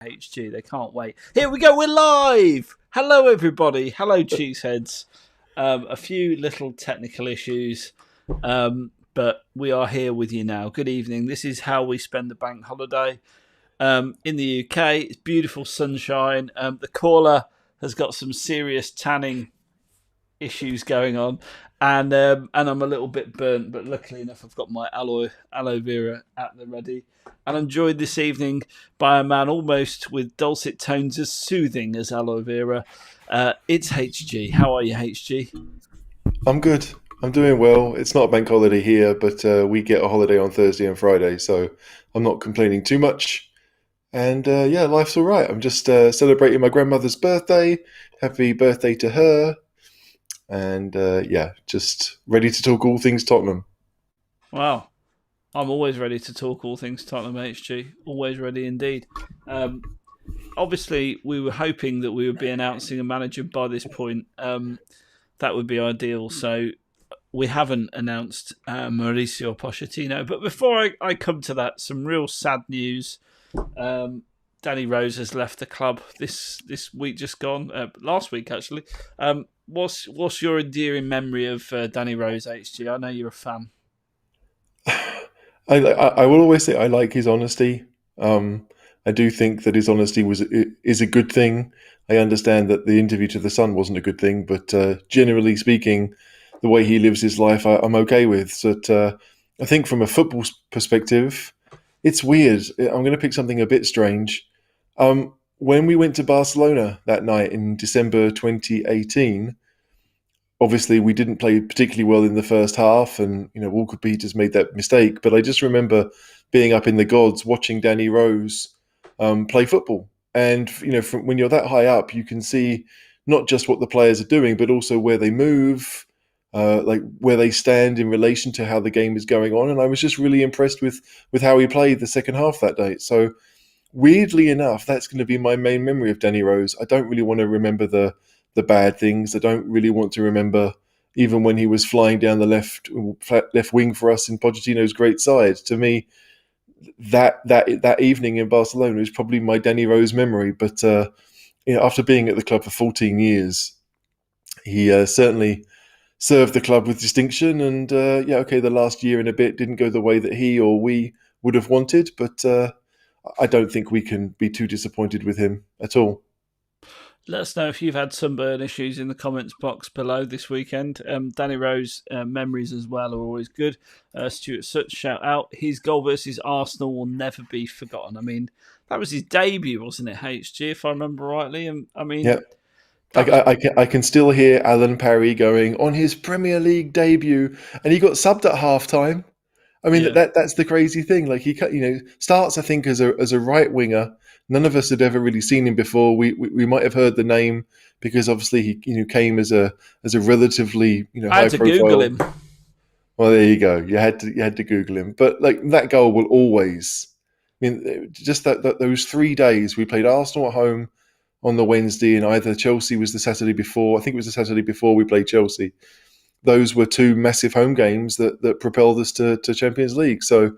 HG. They can't wait. Here we go. We're live. Hello, everybody. Hello, Cheeseheads. A few little technical issues, but we are here with you now. Good evening. This is how we spend the bank holiday in the UK. It's beautiful sunshine. The caller has got some serious tanning issues going on, and I'm a little bit burnt, but luckily enough, I've got my aloe vera at the ready, and I'm joined this evening by a man almost with dulcet tones as soothing as aloe vera. It's HG. How are you, HG? I'm good. I'm doing well. It's not a bank holiday here, but we get a holiday on Thursday and Friday, so I'm not complaining too much. And yeah, life's all right. I'm just celebrating my grandmother's birthday. Happy birthday to her. And yeah, just ready to talk all things Tottenham. Wow. I'm always ready to talk all things Tottenham, HG. Always ready indeed. Um, Obviously, we were hoping that we would be announcing a manager by this point. That would be ideal. So we haven't announced Mauricio Pochettino. But before I come to that, some real sad news. Danny Rose has left the club this week just gone. Last week, actually. What's your endearing memory of Danny Rose, HG? I know you're a fan. I will always say I like his honesty. I do think that his honesty is a good thing. I understand that the interview to the Sun wasn't a good thing, but generally speaking, the way he lives his life, I'm okay with. But I think from a football perspective, it's weird. I'm going to pick something a bit strange. When we went to Barcelona that night in December 2018, obviously we didn't play particularly well in the first half, and Walker Peters made that mistake. But I just remember being up in the gods watching Danny Rose play football, and from when you're that high up, you can see not just what the players are doing, but also where they move, like where they stand in relation to how the game is going on. And I was just really impressed with how he played the second half that day. So weirdly enough, that's going to be my main memory of Danny Rose. I don't really want to remember the bad things. I don't really want to remember even when he was flying down the left wing for us in Pochettino's great side. To me, that evening in Barcelona is probably my Danny Rose memory. But after being at the club for 14 years, he certainly served the club with distinction. And yeah, okay, the last year and a bit didn't go the way that he or we would have wanted, but I don't think we can be too disappointed with him at all. Let us know if you've had sunburn issues in the comments box below this weekend. Danny Rose memories as well are always good. Stuart Such, shout out. His goal versus Arsenal will never be forgotten. I mean, that was his debut, wasn't it, HG, if I remember rightly? And I mean, Yeah, that was I can still hear Alan Parry going on his Premier League debut, and he got subbed at half time. I mean yeah. that's the crazy thing. Like he starts I think as a right winger. None of us had ever really seen him before. We might have heard the name because obviously he came as a relatively I had high to Google profile. him. Well, there you go. You had to Google him, but like that goal will always. I mean, just that those 3 days we played Arsenal at home on the Wednesday, and either Chelsea was the Saturday before. I think it was the Saturday before we played Chelsea. Those were two massive home games that propelled us to Champions League. So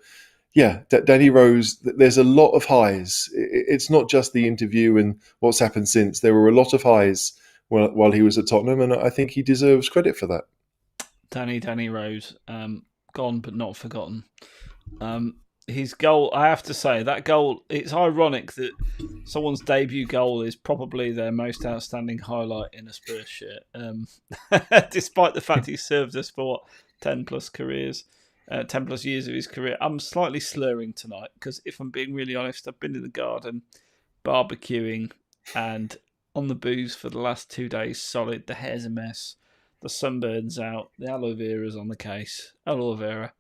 yeah, Danny Rose, there's a lot of highs. It's not just the interview and what's happened since. There were a lot of highs while he was at Tottenham, and I think he deserves credit for that. Danny Rose, gone but not forgotten. His goal, I have to say, that goal, it's ironic that someone's debut goal is probably their most outstanding highlight in a Spurs shirt. Despite the fact he served us for 10 plus careers, 10 plus years of his career. I'm slightly slurring tonight because if I'm being really honest, I've been in the garden barbecuing and on the booze for the last 2 days solid. The hair's a mess. The sunburn's out. The aloe vera's on the case. Aloe vera.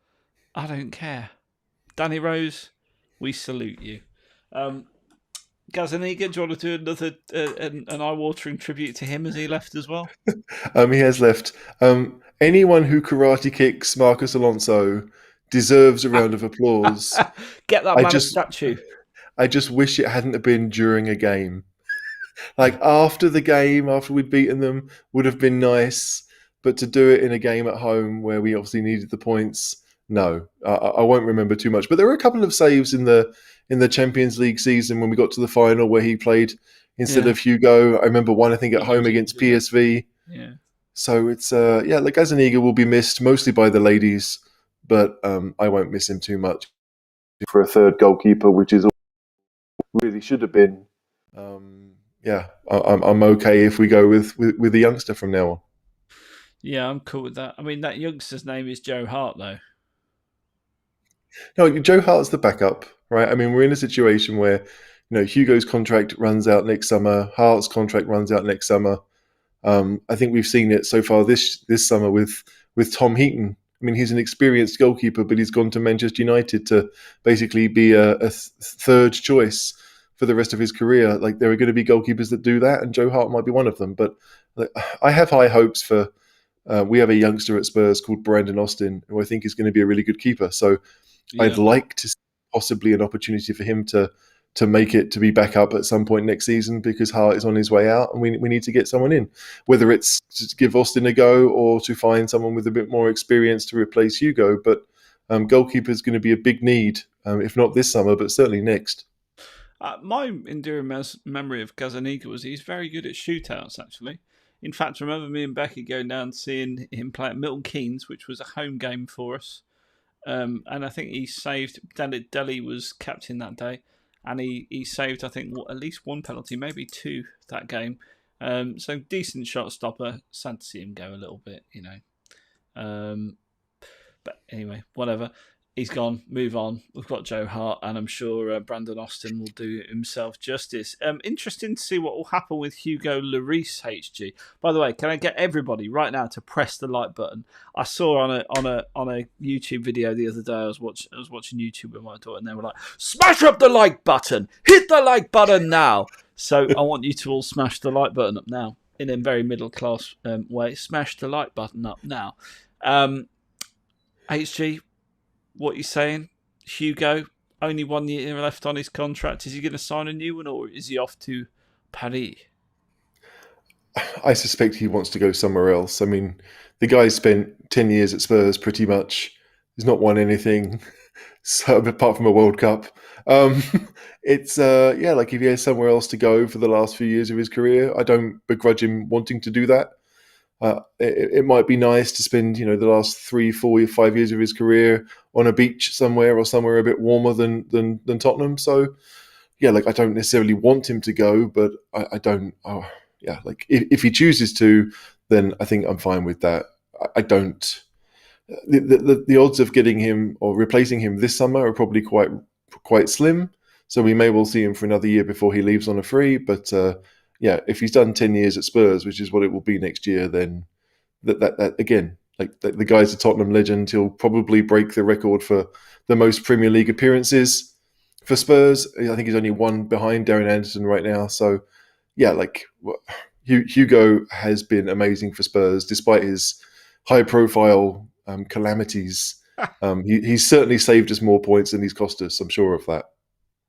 I don't care. Danny Rose, we salute you. Gazzaniga, do you want to do another an eye-watering tribute to him as he left as well? He has left. Anyone who karate kicks Marcus Alonso deserves a round of applause. Get that I man a just, statue. I just wish it hadn't have been during a game. Like after the game, after we'd beaten them, would have been nice. But to do it in a game at home where we obviously needed the points, no, I won't remember too much. But there were a couple of saves in the Champions League season when we got to the final where he played instead Yeah. of Hugo. I remember one, I think, at He home was against injured. PSV. Yeah. So it's like Gazzaniga will be missed mostly by the ladies, but I won't miss him too much for a third goalkeeper, which is really should have been. I'm okay if we go with the youngster from now on. Yeah, I'm cool with that. I mean, that youngster's name is Joe Hart, though. No, Joe Hart's the backup, right? I mean, we're in a situation where Hugo's contract runs out next summer, Hart's contract runs out next summer. I think we've seen it so far this summer with Tom Heaton. I mean, he's an experienced goalkeeper, but he's gone to Manchester United to basically be a third choice for the rest of his career. Like, there are going to be goalkeepers that do that, and Joe Hart might be one of them. But like, I have high hopes for. We have a youngster at Spurs called Brandon Austin, who I think is going to be a really good keeper. So I'd Yeah. like to see possibly an opportunity for him to make it to be back up at some point next season, because Hart is on his way out and we need to get someone in, whether it's to give Austin a go or to find someone with a bit more experience to replace Hugo. But goalkeeper is going to be a big need, if not this summer, but certainly next. My enduring memory of Gazzaniga was he's very good at shootouts, actually. In fact, I remember me and Becky going down and seeing him play at Milton Keynes, which was a home game for us. And I think he saved. Delhi was captain that day, and he saved, I think, at least one penalty, maybe two that game. So decent shot stopper. Sad to see him go a little bit, you know. But anyway, whatever. He's gone. Move on. We've got Joe Hart, and I'm sure Brandon Austin will do himself justice. Interesting to see what will happen with Hugo Lloris, HG. By the way, can I get everybody right now to press the like button? I saw on a YouTube video the other day. I was watching YouTube with my daughter, and they were like, "Smash up the like button! Hit the like button now!" So I want you to all smash the like button up now in a very middle class way. Smash the like button up now. HG, what you saying? Hugo, only 1 year left on his contract. Is he going to sign a new one, or is he off to Paris? I suspect he wants to go somewhere else. I mean, the guy spent 10 years at Spurs pretty much. He's not won anything, so apart from a World Cup. Um, it's like if he has somewhere else to go for the last few years of his career, I don't begrudge him wanting to do that. It might be nice to spend, the last 3, 4, 5 years of his career on a beach somewhere, or somewhere a bit warmer than Tottenham. So, yeah, like I don't necessarily want him to go, but I don't. Oh, yeah, like if he chooses to, then I think I'm fine with that. I don't. The odds of getting him or replacing him this summer are probably quite slim. So we may well see him for another year before he leaves on a free. But if he's done 10 years at Spurs, which is what it will be next year, then that again, like the guy's a Tottenham legend. He'll probably break the record for the most Premier League appearances for Spurs. I think he's only one behind Darren Anderson right now. So yeah, like Hugo has been amazing for Spurs despite his high-profile calamities. He's certainly saved us more points than he's cost us. I'm sure of that.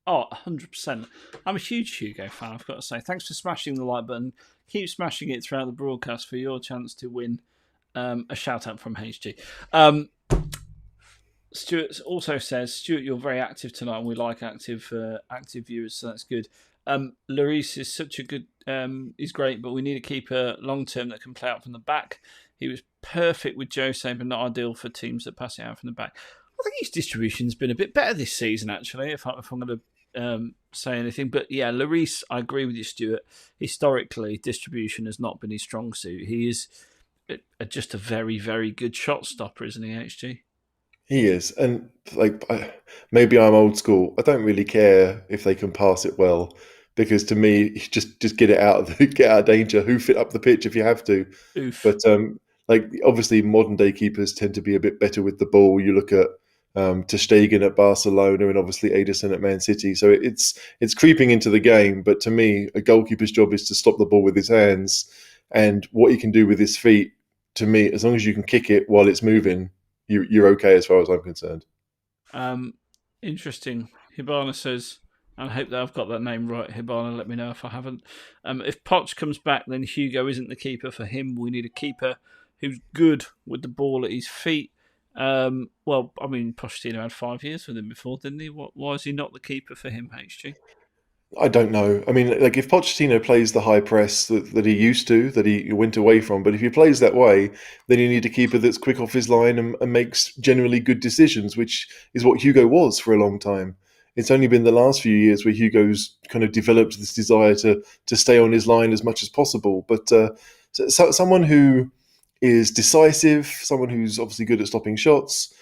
Oh, 100%. I'm a huge Hugo fan, I've got to say. Thanks for smashing the like button. Keep smashing it throughout the broadcast for your chance to win a shout out from HG. Stuart also says, Stuart, you're very active tonight, and we like active viewers, so that's good. Lloris is such a good, he's great, but we need a keeper long term that can play out from the back. He was perfect with Jose, but not ideal for teams that pass it out from the back. I think his distribution's been a bit better this season, actually, if I'm going to say anything. But yeah, Lloris, I agree with you, Stuart. Historically, distribution has not been his strong suit. He is just a very, very good shot stopper, isn't he, HG? He is, and like maybe I'm old school. I don't really care if they can pass it well, because to me, just get it out get out of danger. Hoof it up the pitch if you have to. Oof. But like obviously, modern day keepers tend to be a bit better with the ball. You look at Ter Stegen at Barcelona, and obviously Ederson at Man City. So it's creeping into the game. But to me, a goalkeeper's job is to stop the ball with his hands, and what he can do with his feet. To me, as long as you can kick it while it's moving, you're okay as far as I'm concerned. Interesting. Hibana says, and I hope that I've got that name right. Hibana, let me know if I haven't. If Poch comes back, then Hugo isn't the keeper for him. We need a keeper who's good with the ball at his feet. Well, I mean, Pochettino had 5 years with him before, didn't he? Why is he not the keeper for him, HG? I don't know. I mean, like if Pochettino plays the high press that he used to, that he went away from, but if he plays that way, then you need a keeper that's quick off his line and makes generally good decisions, which is what Hugo was for a long time. It's only been the last few years where Hugo's kind of developed this desire to stay on his line as much as possible. But someone who is decisive, someone who's obviously good at stopping shots,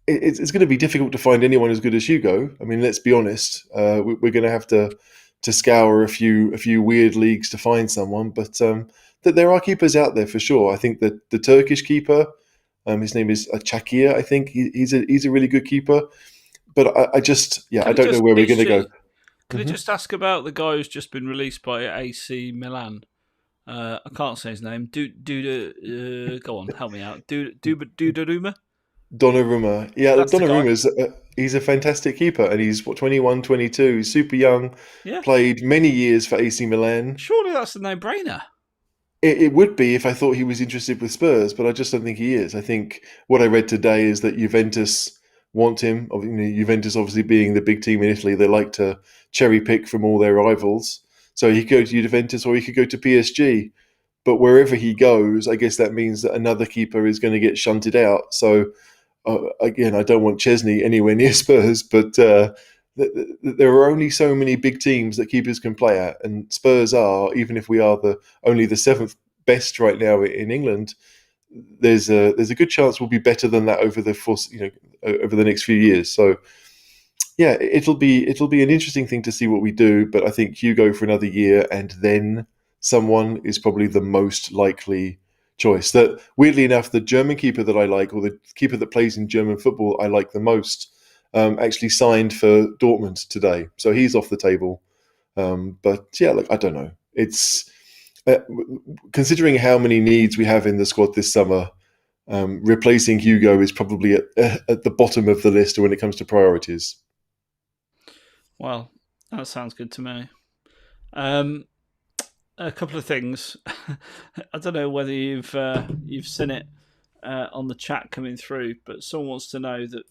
it's going to be difficult to find anyone as good as Hugo. I mean, let's be honest. We're going to have to scour a few weird leagues to find someone, but that there are keepers out there for sure. I think that the Turkish keeper, his name is Çakir. I think he's a really good keeper. But I just I don't know where we're going to go. Can I just ask about the guy who's just been released by AC Milan? I can't say his name. Go on, help me out. Donnarumma? Donnarumma. Yeah, That's the guy. Donnarumma's he's a fantastic keeper, and he's 21, 22. He's super young. Yeah. Played many years for AC Milan. Surely that's a no-brainer. It would be if I thought he was interested with Spurs, but I just don't think he is. I think what I read today is that Juventus want him. Juventus obviously being the big team in Italy, they like to cherry pick from all their rivals. So he could go to Juventus or he could go to PSG. But wherever he goes, I guess that means that another keeper is going to get shunted out. So again, I don't want Chesney anywhere near Spurs, but there are only so many big teams that keepers can play at, and Spurs are, even if we are only the seventh best right now in England, there's a good chance we'll be better than that over the next few years. So yeah, it'll be an interesting thing to see what we do, but I think Hugo for another year and then someone is probably the most likely choice. That weirdly enough, the German keeper that I like, or the keeper that plays in German football I like the most, actually signed for Dortmund today, so he's off the table. But yeah, look, I don't know. It's considering how many needs we have in the squad this summer, replacing Hugo is probably at the bottom of the list when it comes to priorities. Well, that sounds good to me. A couple of things. I don't know whether you've seen it on the chat coming through, but someone wants to know that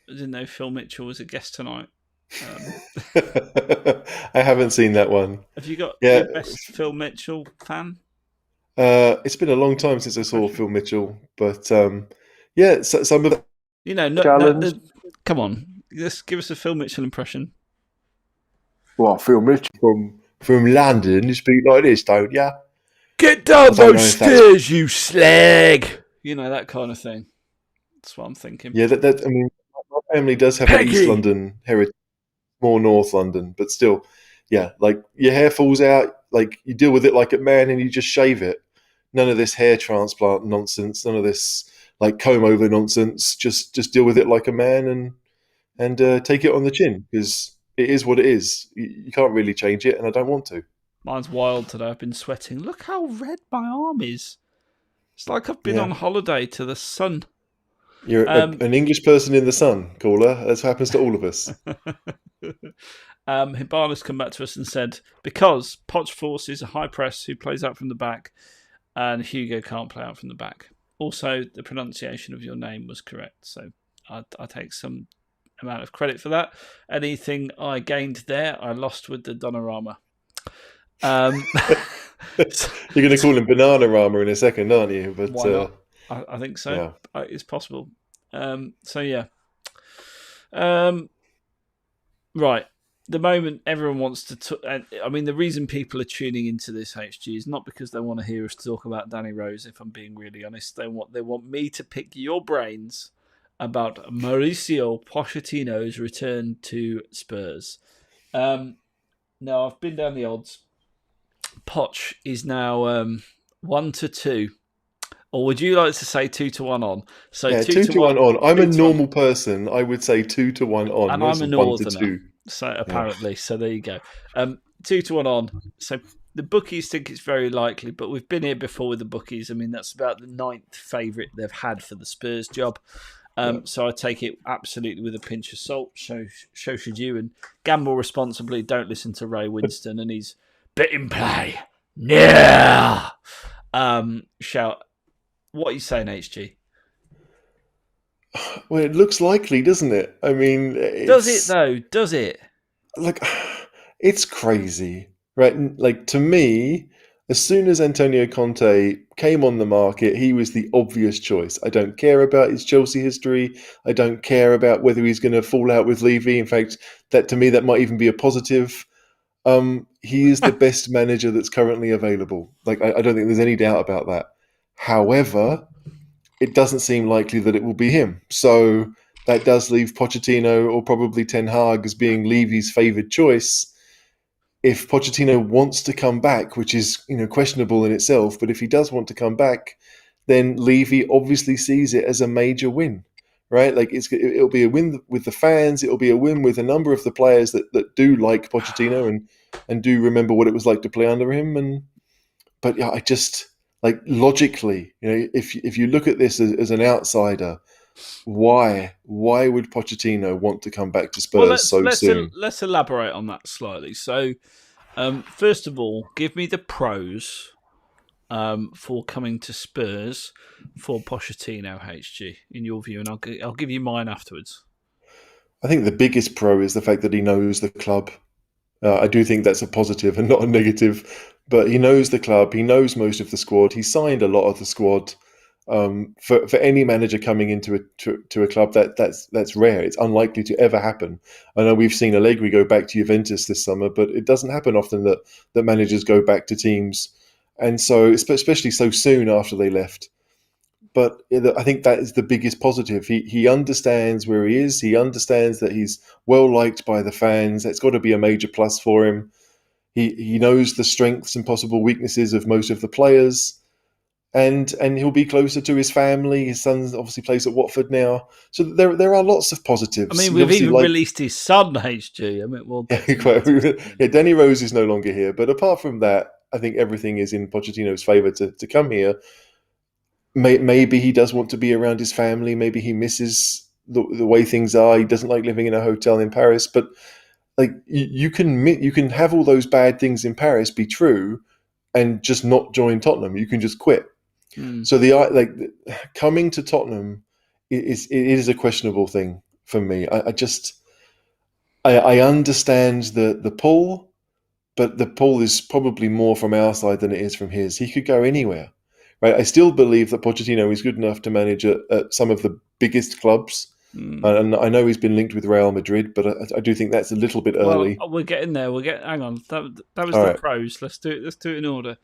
I didn't know Phil Mitchell was a guest tonight. I haven't seen that one. Have you got your best Phil Mitchell fan? It's been a long time since I saw Phil Mitchell, but some of the come on, just give us a Phil Mitchell impression. Well, Phil Mitchell from London, you speak like this, don't ya? Get down those stairs, you slag! You know, that kind of thing. That's what I'm thinking. Yeah, I mean, my family does have an East London heritage, more North London, but still, yeah, like your hair falls out, like you deal with it like a man and you just shave it. None of this hair transplant nonsense, none of this like comb over nonsense. Just deal with it like a man and take it on the chin, because it is what it is. You can't really change it, and I don't want to. Mine's wild today. I've been sweating. Look how red my arm is. It's like I've been on holiday to the sun. You're an English person in the sun, caller. That happens to all of us. Hibana's come back to us and said, because Poch forces a high press who plays out from the back, and Hugo can't play out from the back. Also, the pronunciation of your name was correct, so I take some amount of credit for that. Anything I gained there, I lost with the Donnarumma. You're going to call him Banana Rama in a second, aren't you? But why not? I think so. Yeah. It's possible. Right. The moment everyone wants to... I mean, the reason people are tuning into this, HG, is not because they want to hear us talk about Danny Rose, if I'm being really honest. They want me to pick your brains about Mauricio Pochettino's return to Spurs. Now, I've been down the odds. Poch is now 1-2. Or would you like to say 2-1 on? So yeah, 2-1 on. I'm a normal person. I would say 2-1 on. And I'm a northerner. So apparently, so there you go. 2-1 on. So the bookies think it's very likely, but we've been here before with the bookies. I mean, that's about the 9th favourite they've had for the Spurs job. So I take it absolutely with a pinch of salt. So should you, and gamble responsibly. Don't listen to Ray Winston and his bet in play. Yeah. Shout. What are you saying, HG? Well, it looks likely, doesn't it? I mean, Does it it's though? Does it? like it's crazy, right? Like to me, as soon as Antonio Conte came on the market, he was the obvious choice. I don't care about his Chelsea history. I don't care about whether he's going to fall out with Levy. In fact, that to me that might even be a positive. He is the best manager that's currently available. Like I don't think there's any doubt about that. However, it doesn't seem likely that it will be him. So that does leave Pochettino or probably Ten Hag as being Levy's favoured choice. If Pochettino wants to come back, which is questionable in itself, but if he does want to come back, then Levy obviously sees it as a major win, right? Like it'll be a win with the fans. It'll be a win with a number of the players that do like Pochettino and do remember what it was like to play under him. But yeah, I just like logically, if you look at this as an outsider, why would Pochettino want to come back to Well, Spurs so soon? let's elaborate on that slightly. So, first of all, give me the pros for coming to Spurs for Pochettino HG in your view, and I'll give you mine afterwards. I think the biggest pro is the fact that he knows the club. I do think that's a positive and not a negative. But he knows the club. He knows most of the squad. He signed a lot of the squad. For any manager coming into a club, that's rare. It's unlikely to ever happen. I know we've seen Allegri go back to Juventus this summer, but it doesn't happen often that managers go back to teams, and so especially so soon after they left. But I think that is the biggest positive. He understands where he is. He understands that he's well liked by the fans. That's got to be a major plus for him. He knows the strengths and possible weaknesses of most of the players, and he'll be closer to his family. His son obviously plays at Watford now, so there are lots of I positives. mean, He we've obviously even like released his son HG. I mean, we'll get to that towards the end. yeah, Danny Rose is no longer here, but apart from that, I think everything is in Pochettino's favour to come here. Maybe he does want to be around his family. Maybe he misses the way things are. He doesn't like living in a hotel in Paris. But like you can have all those bad things in Paris be true, and just not join Tottenham. You can just quit. Hmm. So the like coming to Tottenham is a questionable thing for me. I just I understand the pull, but the pull is probably more from our side than it is from his. He could go anywhere, right? I still believe that Pochettino is good enough to manage at some of the biggest clubs, Hmm. and I know he's been linked with Real Madrid, but I do think that's a little bit Well, early. we're getting there. Hang on. That was All the right, pros. Let's do it. Let's do it in order.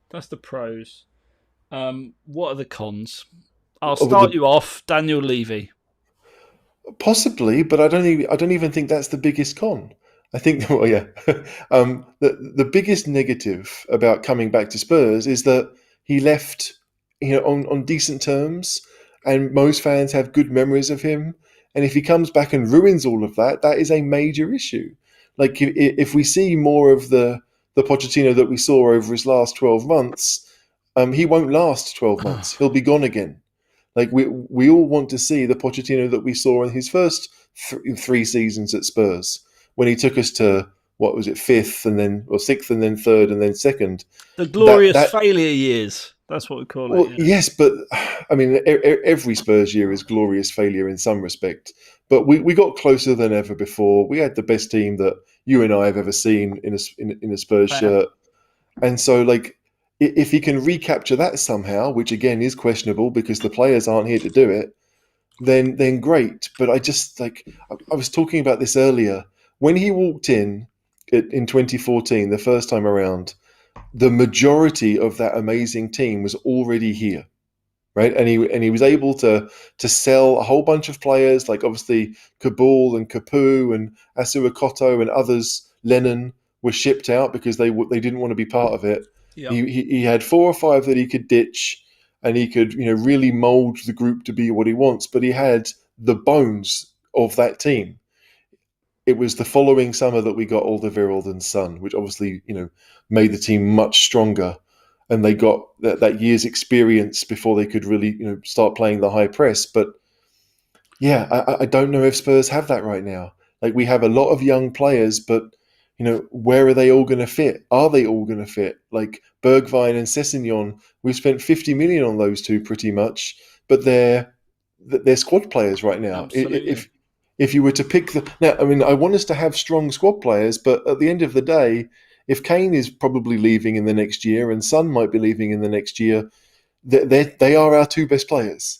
That's the pros. What are the cons? I'll over start the you off, Daniel Levy. possibly, but I don't even think that's the biggest con. I think, well, yeah, the biggest negative about coming back to Spurs is that he left, on decent terms, and most fans have good memories of him. And if he comes back and ruins all of that, that is a major issue. Like if we see more of the Pochettino that we saw over his last 12 months, he won't last 12 months. He'll be gone again. Like we all want to see the Pochettino that we saw in his first three seasons at Spurs, when he took us to what was it, fifth and then or sixth and then third and then second. The That glorious that failure years. That's what we call it. well, Yeah. yes, but I mean, every Spurs year is glorious failure in some respect. But we got closer than ever before. We had the best team that you and I have ever seen in a Spurs Fair. shirt. And so, like, if he can recapture that somehow, which again is questionable because the players aren't here to do it, then great. But I just like I was talking about this earlier when he walked in 2014, the first time around. The majority of that amazing team was already here, right? And he was able to sell a whole bunch of players, like obviously Kabul and Kapu and Asuakoto and others. Lennon were shipped out because they didn't want to be part of it. Yep. He had four or five that he could ditch, and he could really mold the group to be what he wants. But he had the bones of that team. It was the following summer that we got Alderweireld and Son, which obviously made the team much stronger, and they got that year's experience before they could really start playing the high press. But yeah, I don't know if Spurs have that right now. Like we have a lot of young players, but where are they all going to fit? Are they all going to fit? Like Bergwijn and Sessegnon, we've spent 50 million on those two pretty much, but they're they're squad players right now. Absolutely. If you were to pick now, I mean, I want us to have strong squad players, but at the end of the day, if Kane is probably leaving in the next year and Son might be leaving in the next year, they are our two best players.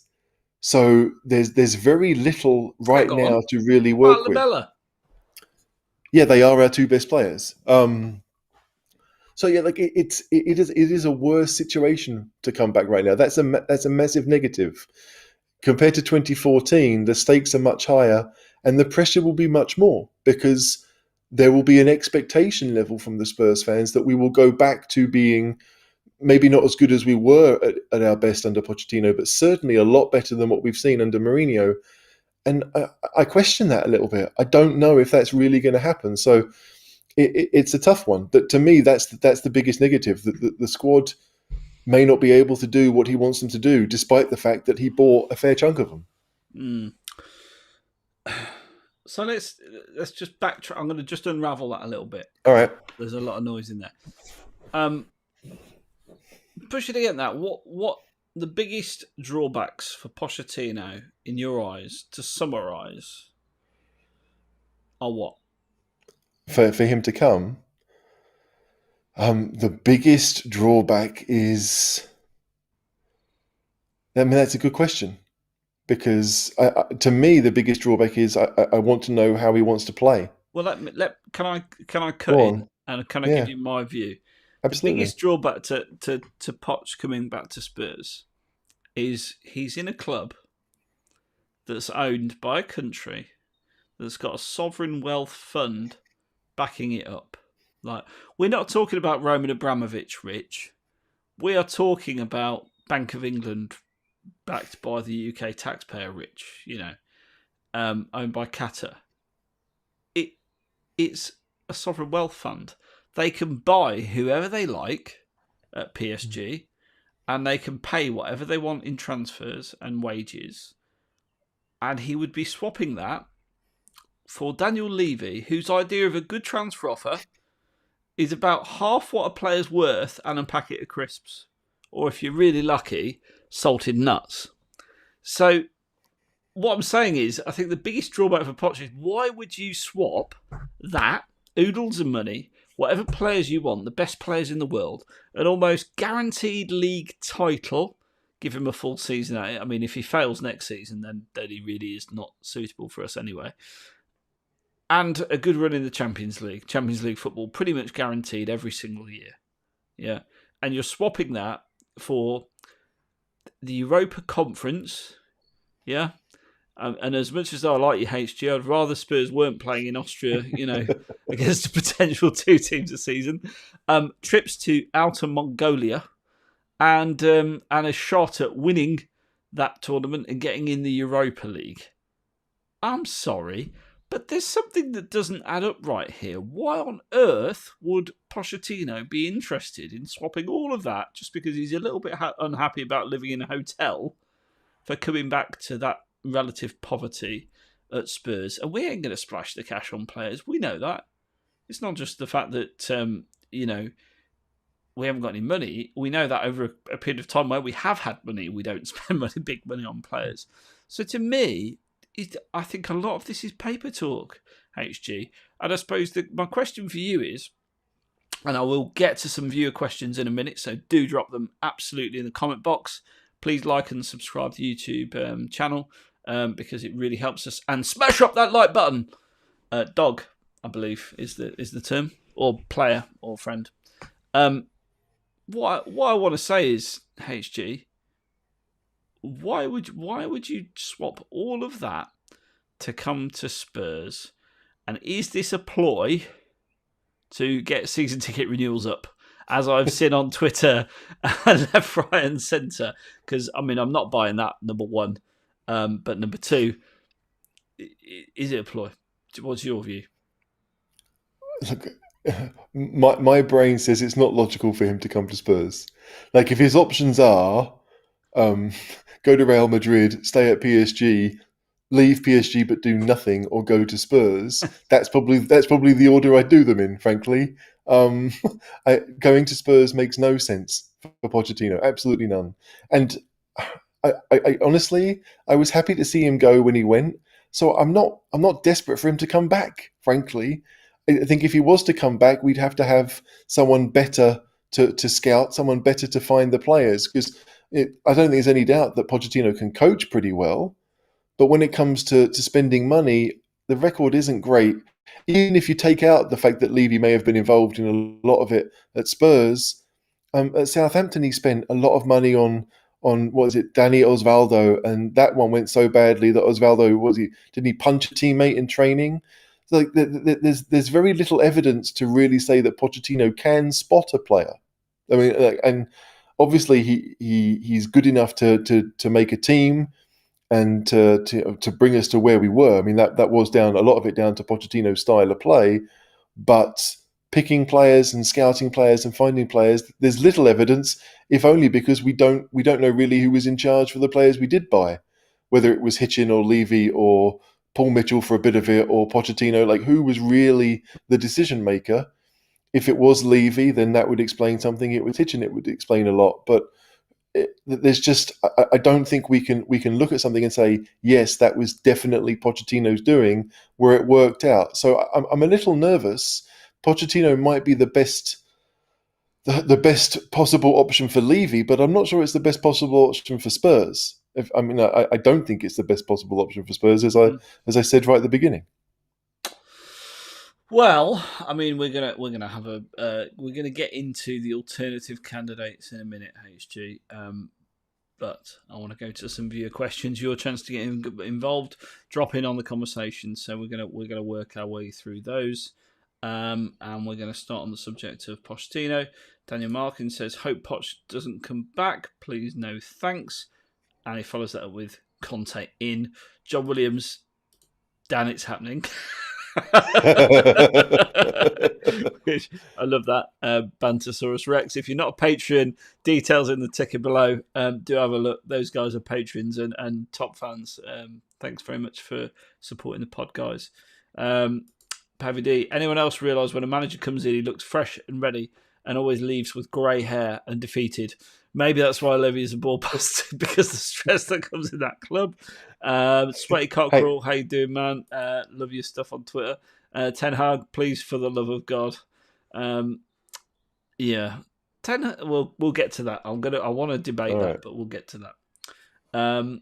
So there's very little right Hang on. now to really What work about with. Lamella? Yeah, they are our two best players. So yeah, like it is a worse situation to come back right now. That's a massive negative compared to 2014. The stakes are much higher, and the pressure will be much more because there will be an expectation level from the Spurs fans that we will go back to being maybe not as good as we were at our best under Pochettino, but certainly a lot better than what we've seen under Mourinho. And I question that a little bit. I don't know if that's really going to happen. So it's a tough one. That to me, that's the biggest negative. That the squad may not be able to do what he wants them to do, despite the fact that he bought a fair chunk of them. Mm. So let's just backtrack. I'm going to just unravel that a little bit. All right. There's a lot of noise in there. Pushing against that, what the biggest drawbacks for Pochettino in your eyes, to summarise, are what? For him to come, the biggest drawback is. I mean, that's a good question because to me, the biggest drawback is I want to know how he wants to play. Well, can I cut Go in on. and can I Yeah, give you my view? The absolutely. biggest drawback to Poch coming back to Spurs is he's in a club that's owned by a country that's got a sovereign wealth fund backing it up. Like, we're not talking about Roman Abramovich rich. We are talking about Bank of England backed by the UK taxpayer rich, owned by Qatar. It's a sovereign wealth fund. They can buy whoever they like at PSG, and they can pay whatever they want in transfers and wages. And he would be swapping that for Daniel Levy, whose idea of a good transfer offer is about half what a player's worth and a packet of crisps. Or if you're really lucky, salted nuts. So what I'm saying is, I think the biggest drawback for Poch is, why would you swap that, oodles of money, whatever players you want, the best players in the world, an almost guaranteed league title, give him a full season at it. I mean, if he fails next season, then he really is not suitable for us anyway. And a good run in the Champions League. Champions League football pretty much guaranteed every single year. Yeah. And you're swapping that for the Europa Conference. Yeah. And as much as I like you, HG, I'd rather Spurs weren't playing in Austria, against a potential two teams a season. Trips to Outer Mongolia and a shot at winning that tournament and getting in the Europa League. I'm sorry, but there's something that doesn't add up right here. Why on earth would Pochettino be interested in swapping all of that just because he's a little bit unhappy about living in a hotel for coming back to that relative poverty at Spurs? And we ain't going to splash the cash on players. We know that. It's not just the fact that, we haven't got any money. We know that over a period of time where we have had money, we don't spend big money on players. So to me, I think a lot of this is paper talk, HG. And I suppose my question for you is, and I will get to some viewer questions in a minute, so do drop them absolutely in the comment box. Please like and subscribe to the YouTube channel because it really helps us. And smash up that like button. Dog, I believe, is the term, or player, or friend. What I want to say is, HG, why would you swap all of that to come to Spurs? And is this a ploy to get season ticket renewals up, as I've seen on Twitter left, right and centre? Because, I mean, I'm not buying that, number one. But number two, is it a ploy? What's your view? Look, my brain says it's not logical for him to come to Spurs. Like, if his options are go to Real Madrid, stay at PSG, leave PSG but do nothing, or go to Spurs, that's probably the order I'd do them in, frankly. Going to Spurs makes no sense for Pochettino, absolutely none. And I honestly, I was happy to see him go when he went. So I'm not desperate for him to come back. Frankly, I think if he was to come back, we'd have to have someone better to scout, someone better to find the players. Because I don't think there's any doubt that Pochettino can coach pretty well, but when it comes to spending money, the record isn't great. Even if you take out the fact that Levy may have been involved in a lot of it at Spurs, at Southampton he spent a lot of money on what is it, Danny Osvaldo, and that one went so badly that Osvaldo didn't he punch a teammate in training? So like there's very little evidence to really say that Pochettino can spot a player. I mean, and obviously he's good enough to make a team and to bring us to where we were. I mean, that was down a lot of it down to Pochettino's style of play, but picking players and scouting players and finding players, there's little evidence, if only because we don't know really who was in charge for the players we did buy, whether it was Hitchin or Levy or Paul Mitchell for a bit of it or Pochettino, like who was really the decision maker. If it was Levy, then that would explain something. It was Hitchin, it would explain a lot. But there's just I don't think we can look at something and say yes, that was definitely Pochettino's doing where it worked out. So I'm a little nervous. Pochettino might be the best possible option for Levy, but I'm not sure it's the best possible option for Spurs. I don't think it's the best possible option for Spurs, as I said right at the beginning. Well, I mean, we're gonna get into the alternative candidates in a minute, HG. But I want to go to some viewer questions. Your chance to get involved, drop in on the conversation. So we're gonna work our way through those, and we're gonna start on the subject of Pochettino. Daniel Markin says, "Hope Poch doesn't come back. Please, no thanks." And he follows that up with Conte in. John Williams, Dan, it's happening. Which I love that. Bantosaurus Rex. If you're not a patron, details in the ticker below. Do have a look. Those guys are patrons and top fans. Thanks very much for supporting the pod, guys. Pavy D. Anyone else realise when a manager comes in, he looks fresh and ready and always leaves with grey hair and defeated? Maybe that's why Levy is a ball buster, because the stress that comes in that club. Sweaty Cockerel, how you doing, man? Love your stuff on Twitter. Ten Hag, please, for the love of God. Yeah, we'll get to that. I want to debate All that, right. but we'll get to that.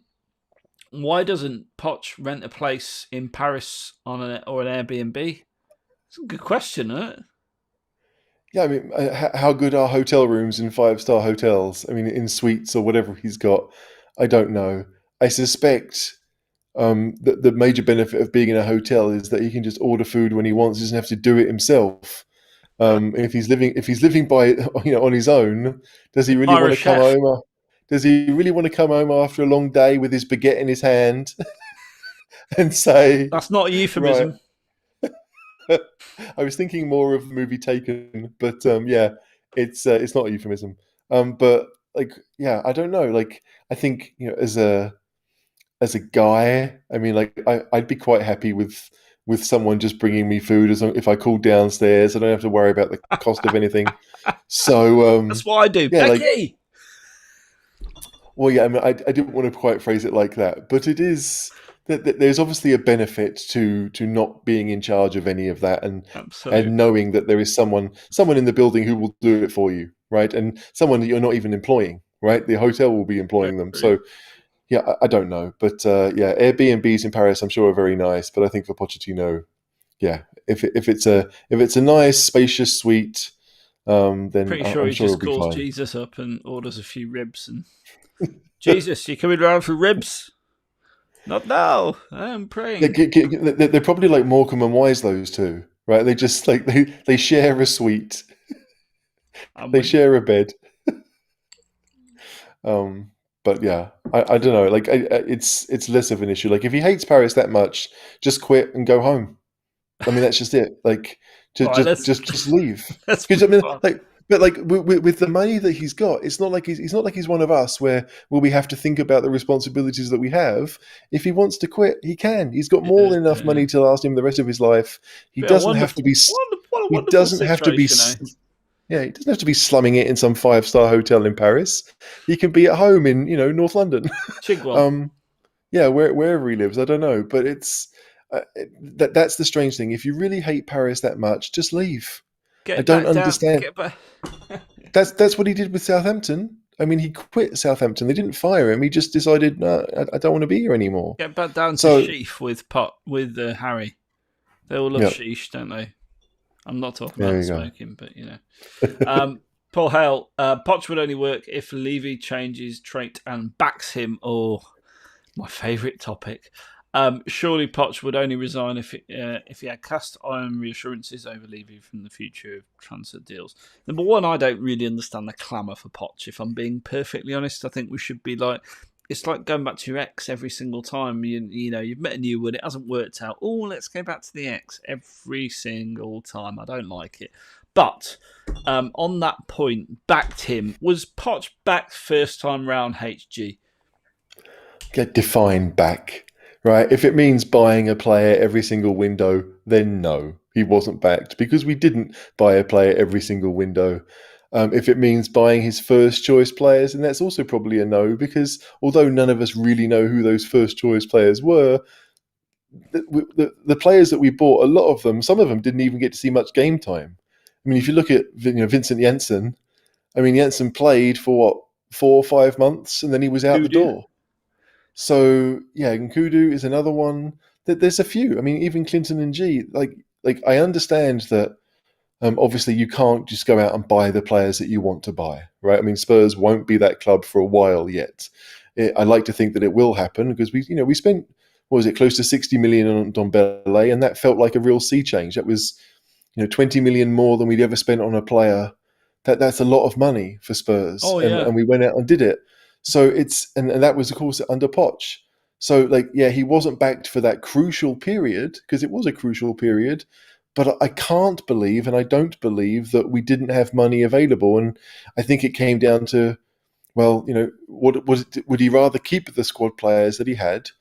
Why doesn't Poch rent a place in Paris or an Airbnb? It's a good question, isn't it? Yeah, I mean, how good are hotel rooms in 5-star hotels? I mean, in suites or whatever he's got, I don't know. I suspect that the major benefit of being in a hotel is that he can just order food when he wants. He doesn't have to do it himself. If he's living by on his own, does he really want to come home? Does he really want to come home after a long day with his baguette in his hand and say, "That's not a euphemism." Right. I was thinking more of the movie Taken, but yeah, it's not a euphemism. But like, yeah, I don't know. Like, I think as a guy, I mean, like, I'd be quite happy with someone just bringing me food as long if I called downstairs. I don't have to worry about the cost of anything. So that's what I do, yeah, Becky. Well, yeah, I mean, I didn't want to quite phrase it like that, but it is that there's obviously a benefit to not being in charge of any of that, and knowing that there is someone in the building who will do it for you, right? And someone that you're not even employing, right? The hotel will be employing them. So, yeah, I don't know, but yeah, Airbnbs in Paris, I'm sure, are very nice. But I think for Pochettino, yeah, if it's a nice, spacious suite, then pretty sure I'm he sure just it'll be calls fine. Jesus up and orders a few ribs and Jesus, you coming round for ribs? Not now. I'm praying. They're probably like Morecambe and Wise, those two, right? They just like they share a suite, they share a bed. But yeah, I don't know. Like it's less of an issue. Like if he hates Paris that much, just quit and go home. I mean, that's just it. Like just leave. Because I mean, like. But like with the money that he's got, it's not like he's one of us where we have to think about the responsibilities that we have. If he wants to quit, he can. He's got more than enough money to last him the rest of his life. He doesn't have to be. What a wonderful situation, eh? Yeah, he doesn't have to be slumming it in some 5-star hotel in Paris. He can be at home in North London. Chigwell. um, yeah, wherever he lives, I don't know, but it's that's the strange thing. If you really hate Paris that much, just leave. I Get don't back down. understand. Get back. That's what he did with Southampton. I mean, he quit Southampton. They didn't fire him. He just decided, no, I don't want to be here anymore. Get back down to So, Sheaf with Harry. They all love yeah, sheesh, don't they? I'm not talking there about the you go. smoking, but Paul Hale, Poch would only work if Levy changes trait and backs him. Or my favourite topic. Surely Poch would only resign if he had cast iron reassurances over Levy from the future of transfer deals. Number one, I don't really understand the clamour for Poch. If I'm being perfectly honest, I think we should be like, it's like going back to your ex every single time. You've met a new one, it hasn't worked out. Oh, let's go back to the ex every single time. I don't like it. But on that point, backed him. Was Poch backed first time round, HG? Get defined back, right? If it means buying a player every single window, then no, he wasn't backed because we didn't buy a player every single window. If it means buying his first choice players, and that's also probably a no, because although none of us really know who those first choice players were, the players that we bought, a lot of them, some of them didn't even get to see much game time. I mean, if you look at Vincent Janssen, I mean, Janssen played for what, 4 or 5 months, and then he was out the door. So yeah, Nkudu is another one. There's a few. I mean, even Clinton and G. Like I understand that. Obviously, you can't just go out and buy the players that you want to buy, right? I mean, Spurs won't be that club for a while yet. I like to think that it will happen because we spent, what was it, close to 60 million on Dombele, and that felt like a real sea change. That was 20 million more than we'd ever spent on a player. That's a lot of money for Spurs, Oh yeah. and we went out and did it. So and that was of course under Poch. So he wasn't backed for that crucial period because it was a crucial period. But I can't believe, and I don't believe, that we didn't have money available. And I think it came down to, well, would he rather keep the squad players that he had,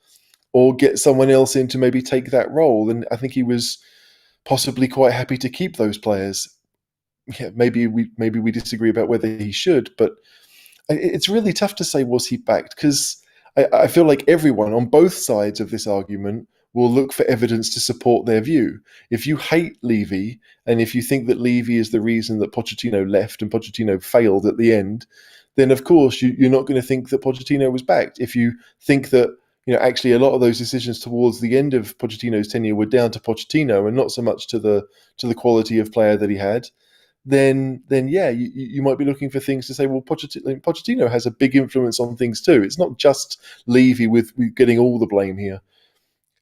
or get someone else in to maybe take that role? And I think he was possibly quite happy to keep those players. Yeah, maybe we disagree about whether he should, but it's really tough to say was he backed because I feel like everyone on both sides of this argument will look for evidence to support their view. If you hate Levy, and if you think that Levy is the reason that Pochettino left and Pochettino failed at the end, then of course you're not going to think that Pochettino was backed. If you think that actually a lot of those decisions towards the end of Pochettino's tenure were down to Pochettino and not so much to the quality of player that he had, then yeah, you might be looking for things to say, well, Pochettino has a big influence on things too. It's not just Levy with getting all the blame here.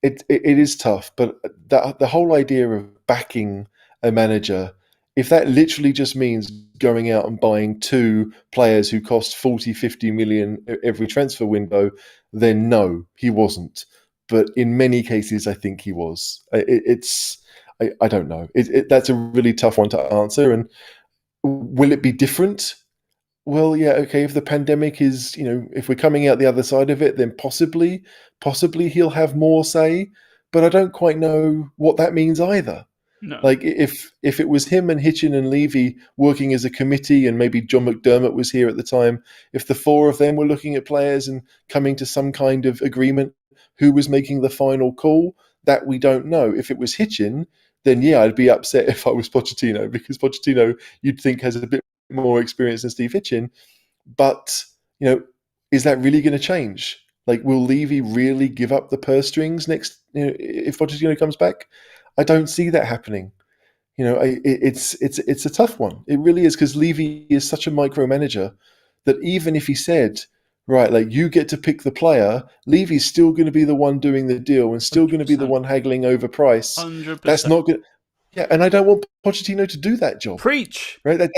It is tough, but the whole idea of backing a manager, if that literally just means going out and buying 2 players who cost 40, 50 million every transfer window, then no, he wasn't. But in many cases, I think he was. I don't know. That's a really tough one to answer. And will it be different? Well, yeah, okay. If the pandemic is, if we're coming out the other side of it, then possibly he'll have more say. But I don't quite know what that means either. No. Like if it was him and Hitchin and Levy working as a committee, and maybe John McDermott was here at the time, if the 4 of them were looking at players and coming to some kind of agreement, who was making the final call, that we don't know. If it was Hitchin, then yeah, I'd be upset if I was Pochettino, because Pochettino, you'd think, has a bit more experience than Steve Hitchin. But, is that really going to change? Like, will Levy really give up the purse strings next, if Pochettino comes back? I don't see that happening. It's a tough one. It really is, because Levy is such a micromanager that even if he said, right, like, you get to pick the player, Levy's still going to be the one doing the deal and still going to be the one haggling over price. 100%. That's not good. Yeah, and I don't want Pochettino to do that job. Preach. Right?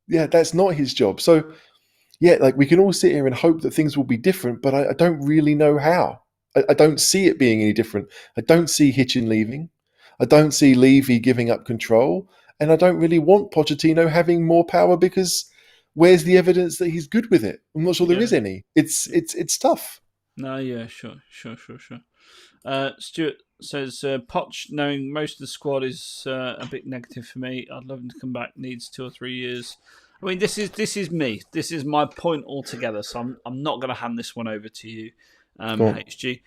That's not his job. So, yeah, like, we can all sit here and hope that things will be different, but I don't really know how. I don't see it being any different. I don't see Hitchin leaving. I don't see Levy giving up control. And I don't really want Pochettino having more power, because where's the evidence that he's good with it? I'm not sure there is any. It's tough. No, yeah, sure. Stuart says Poch, knowing most of the squad, is a bit negative for me. I'd love him to come back. Needs 2 or 3 years. I mean, this is me. This is my point altogether. So I'm not going to hand this one over to you, Go on. HG.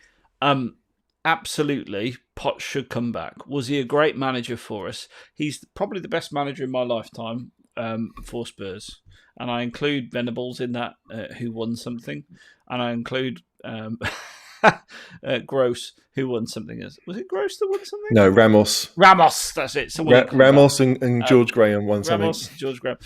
Absolutely, Poch should come back. Was he a great manager for us? He's probably the best manager in my lifetime for Spurs, and I include Venables in that, who won something, and I include Gross, who won something. Was it Gross that won something? No, Ramos. Ramos, that's it. Someone Ramos and George Graham won Ramos, something. George Graham.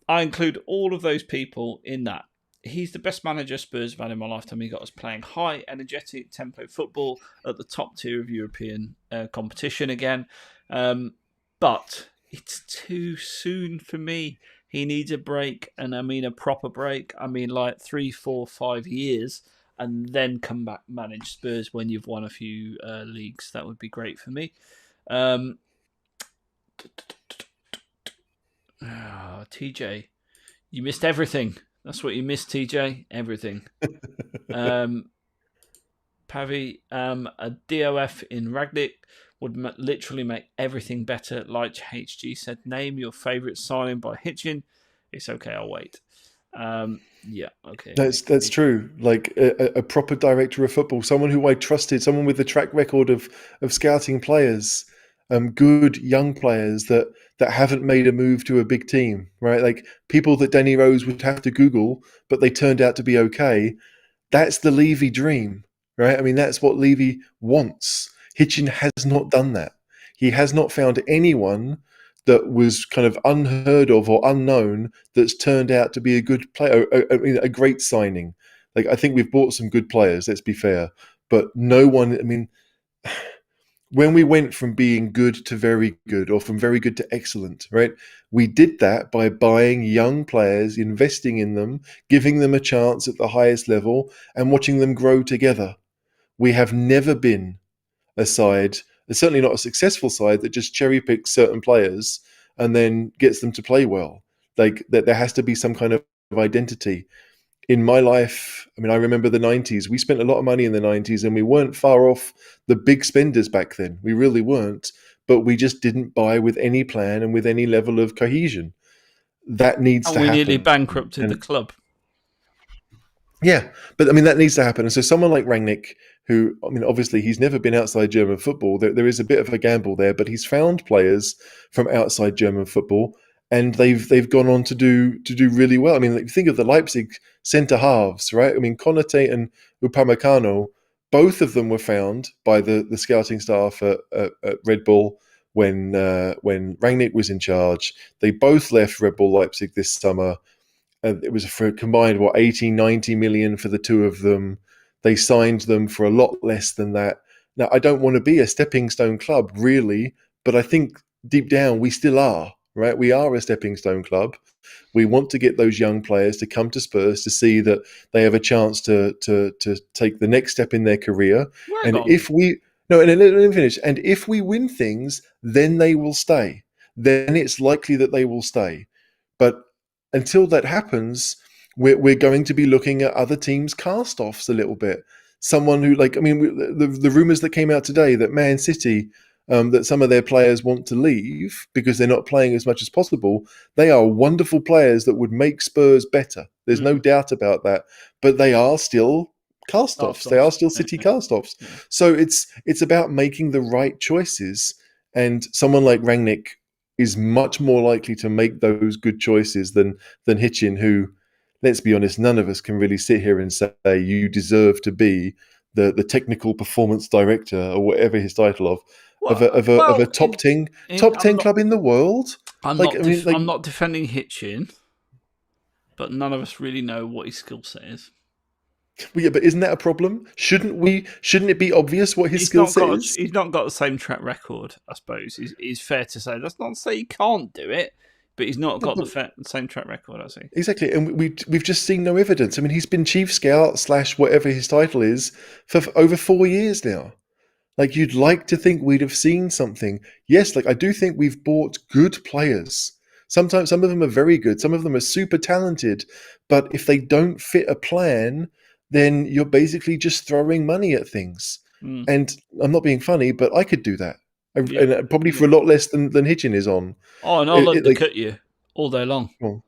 I include all of those people in that. He's the best manager Spurs have had in my lifetime. He got us playing high, energetic, tempo football at the top tier of European competition again. But it's too soon for me. He needs a break, and I mean a proper break. I mean like 3, 4, 5 years, and then come back manage Spurs when you've won a few leagues. That would be great for me. TJ, you missed everything. That's what you missed, TJ. Everything. Pavi, a DOF in Ragnick would literally make everything better. Like HG said, name your favourite signing by Hitchin. It's okay, I'll wait. Yeah, okay. That's true. Like a proper director of football, someone who I trusted, someone with a track record of scouting players, good young players that haven't made a move to a big team, right? Like people that Danny Rose would have to Google, but they turned out to be okay. That's the Levy dream, right? I mean, that's what Levy wants. Hitchin has not done that. He has not found anyone that was kind of unheard of or unknown that's turned out to be a good player, a great signing. Like, I think we've bought some good players, let's be fair, but no one, I mean, when we went from being good to very good, or from very good to excellent, right? We did that by buying young players, investing in them, giving them a chance at the highest level, and watching them grow together. We have never been a side, certainly not a successful side, that just cherry picks certain players and then gets them to play well. Like that, there has to be some kind of identity. In my life, I mean, I remember the 90s. We spent a lot of money in the 90s, and we weren't far off the big spenders back then. We really weren't, but we just didn't buy with any plan and with any level of cohesion. That needs to we happen. nearly bankrupted the club. Yeah, but I mean, that needs to happen. And so someone like Rangnick, who, I mean, obviously he's never been outside German football. There is a bit of a gamble there, but he's found players from outside German football, and they've gone on to do really well. I mean, like, think of the Leipzig centre halves, right? I mean, Konate and Upamecano, both of them were found by the scouting staff at Red Bull when Rangnick was in charge. They both left Red Bull Leipzig this summer. It was for a combined, 80, 90 million for the two of them. They signed them for a lot less than that. Now, I don't want to be a stepping stone club, really, but I think deep down we still are, right? We are a stepping stone club. We want to get those young players to come to Spurs to see that they have a chance to take the next step in their career. And if we win things, then they will stay. Then it's likely that they will stay. But until that happens, we're going to be looking at other teams' cast-offs a little bit. Someone who, like, I mean, the rumours that came out today that Man City, that some of their players want to leave because they're not playing as much as possible. They are wonderful players that would make Spurs better. There's no doubt about that. But they are still cast-offs. They are still City cast-offs. Yeah. So it's about making the right choices. And someone like Rangnick is much more likely to make those good choices than Hitchin, who, let's be honest, none of us can really sit here and say you deserve to be the technical performance director or whatever his title of a top 10 club in the world. I'm not defending Hitchin, but none of us really know what his skill set is. Well, yeah, but isn't that a problem? Shouldn't it be obvious what his skill set is? He's not got the same track record, I suppose. It's fair to say. That's not to say he can't do it, but he's not got the same track record, has he? Exactly, and we've just seen no evidence. I mean, he's been chief scout / whatever his title is for over 4 years now. Like, you'd like to think we'd have seen something. Yes, like, I do think we've bought good players. Sometimes some of them are very good. Some of them are super talented. But if they don't fit a plan, then you're basically just throwing money at things. Mm. And I'm not being funny, but I could do that. Yeah. And probably for Yeah. a lot less than Hitchin is on. Oh, and I'd love It, to like, cut you all day long. well,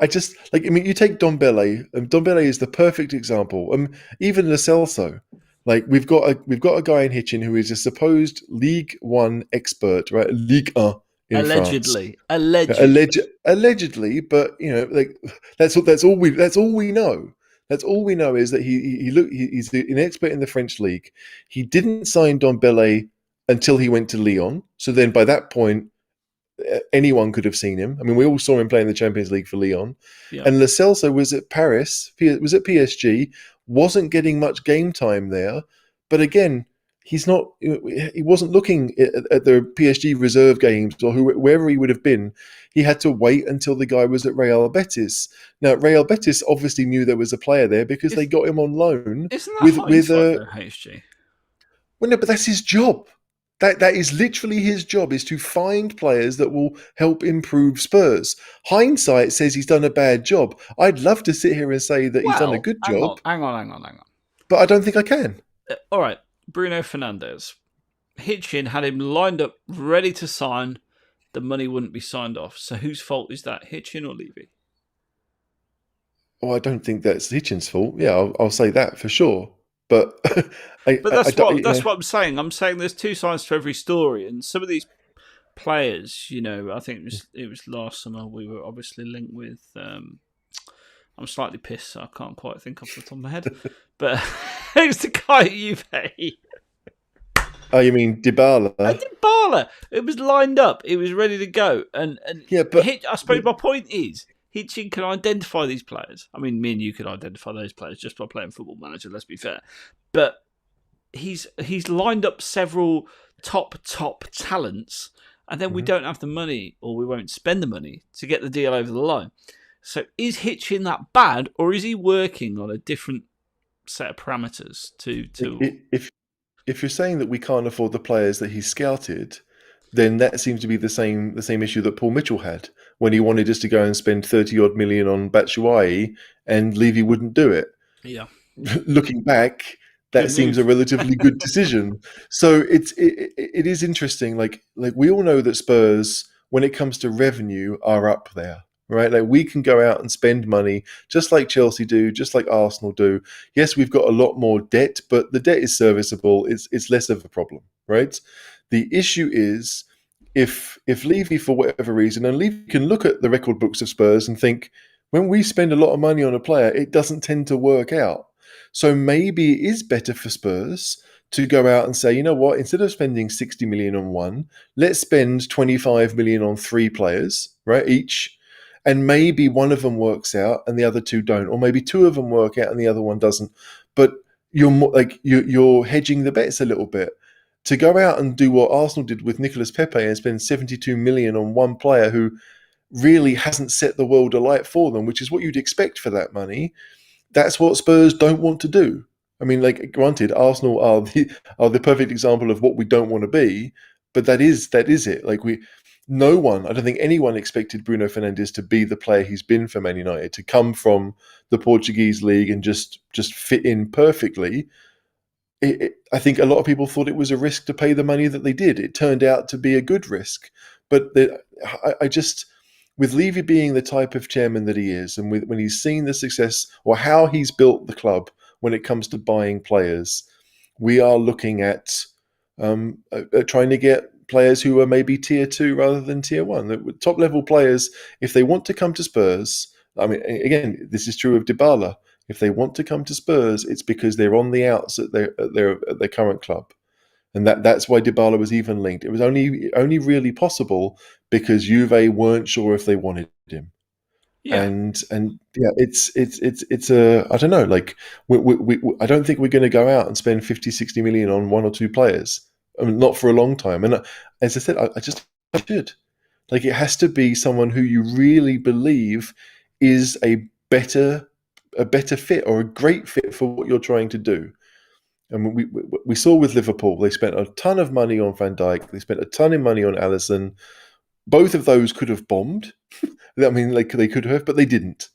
I just like. I mean, you take Dombele, and Dombele is the perfect example. Even Lo Celso. Like we've got a guy in Hitchin who is a supposed League One expert, right? Ligue 1 in France. Allegedly, but like that's all we know. That's all we know is that he's an expert in the French league. He didn't sign Dombele until he went to Lyon. So then, by that point, anyone could have seen him. I mean, we all saw him play in the Champions League for Lyon. Yeah. And Lo Celso was at Paris, was at PSG, wasn't getting much game time there. But again, he wasn't looking at the PSG reserve games or wherever he would have been. He had to wait until the guy was at Real Betis. Now, Real Betis obviously knew there was a player there because they got him on loan. Isn't that hindsight, though, HG? Well, no, but that's his job. That is literally his job, is to find players that will help improve Spurs. Hindsight says he's done a bad job. I'd love to sit here and say that he's done a good job. Hang on. But I don't think I can. All right, Bruno Fernandes. Hitchin had him lined up, ready to sign. The money wouldn't be signed off. So whose fault is that, Hitchin or Levy? Well, I don't think that's Hitchin's fault. Yeah, I'll say that for sure. But that's what I'm saying. I'm saying there's two sides to every story, and some of these players, I think it was last summer we were obviously linked with. I'm slightly pissed, so I can't quite think off the top of my head. But it was the guy at Juve. Oh, you mean Dybala? Dybala. It was lined up. It was ready to go. And yeah, but I suppose my point is, Hitchin can identify these players. I mean, me and you could identify those players just by playing Football Manager, let's be fair. But he's lined up several top talents, and then we don't have the money, or we won't spend the money to get the deal over the line. So is Hitchin that bad, or is he working on a different set of parameters to If you're saying that we can't afford the players that he's scouted, then that seems to be the same issue that Paul Mitchell had when he wanted us to go and spend 30-odd million on Batshuayi and Levy wouldn't do it. Yeah. Looking back, that seems a relatively good decision. So it is interesting. Like we all know that Spurs, when it comes to revenue, are up there. Right, like we can go out and spend money just like Chelsea do, just like Arsenal do. Yes, we've got a lot more debt, but the debt is serviceable. It's less of a problem, right? The issue is if Levy, for whatever reason, and Levy can look at the record books of Spurs and think, when we spend a lot of money on a player, it doesn't tend to work out. So maybe it is better for Spurs to go out and say, you know what, instead of spending 60 million on one, let's spend 25 million on 3 players, right, each. And maybe one of them works out and the other 2 don't, or maybe 2 of them work out and the other one doesn't. But you're hedging the bets a little bit. To go out and do what Arsenal did with Nicolas Pepe and spend 72 million on one player who really hasn't set the world alight for them, which is what you'd expect for that money. That's what Spurs don't want to do. I mean, like, granted, Arsenal are the perfect example of what we don't want to be, but that is it. Like no one, I don't think anyone expected Bruno Fernandes to be the player he's been for Man United, to come from the Portuguese league and just fit in perfectly. I think a lot of people thought it was a risk to pay the money that they did. It turned out to be a good risk. But I just, with Levy being the type of chairman that he is, and when he's seen the success or how he's built the club when it comes to buying players, we are looking at trying to get players who are maybe tier 2 rather than tier 1. The top level players, if they want to come to Spurs, I mean, again, this is true of Dybala. If they want to come to Spurs, it's because they're on the outs at their current club, and that's why Dybala was even linked. It was only really possible because Juve weren't sure if they wanted him. Yeah. And yeah, it's a, I don't know, like I don't think we're going to go out and spend 50-60 million on 1 or 2 players. I mean, not for a long time. And as I said, I just should. Like, it has to be someone who you really believe is a better fit or a great fit for what you're trying to do. And we saw with Liverpool, they spent a ton of money on Van Dijk. They spent a ton of money on Alisson. Both of those could have bombed. I mean, they could have, but they didn't.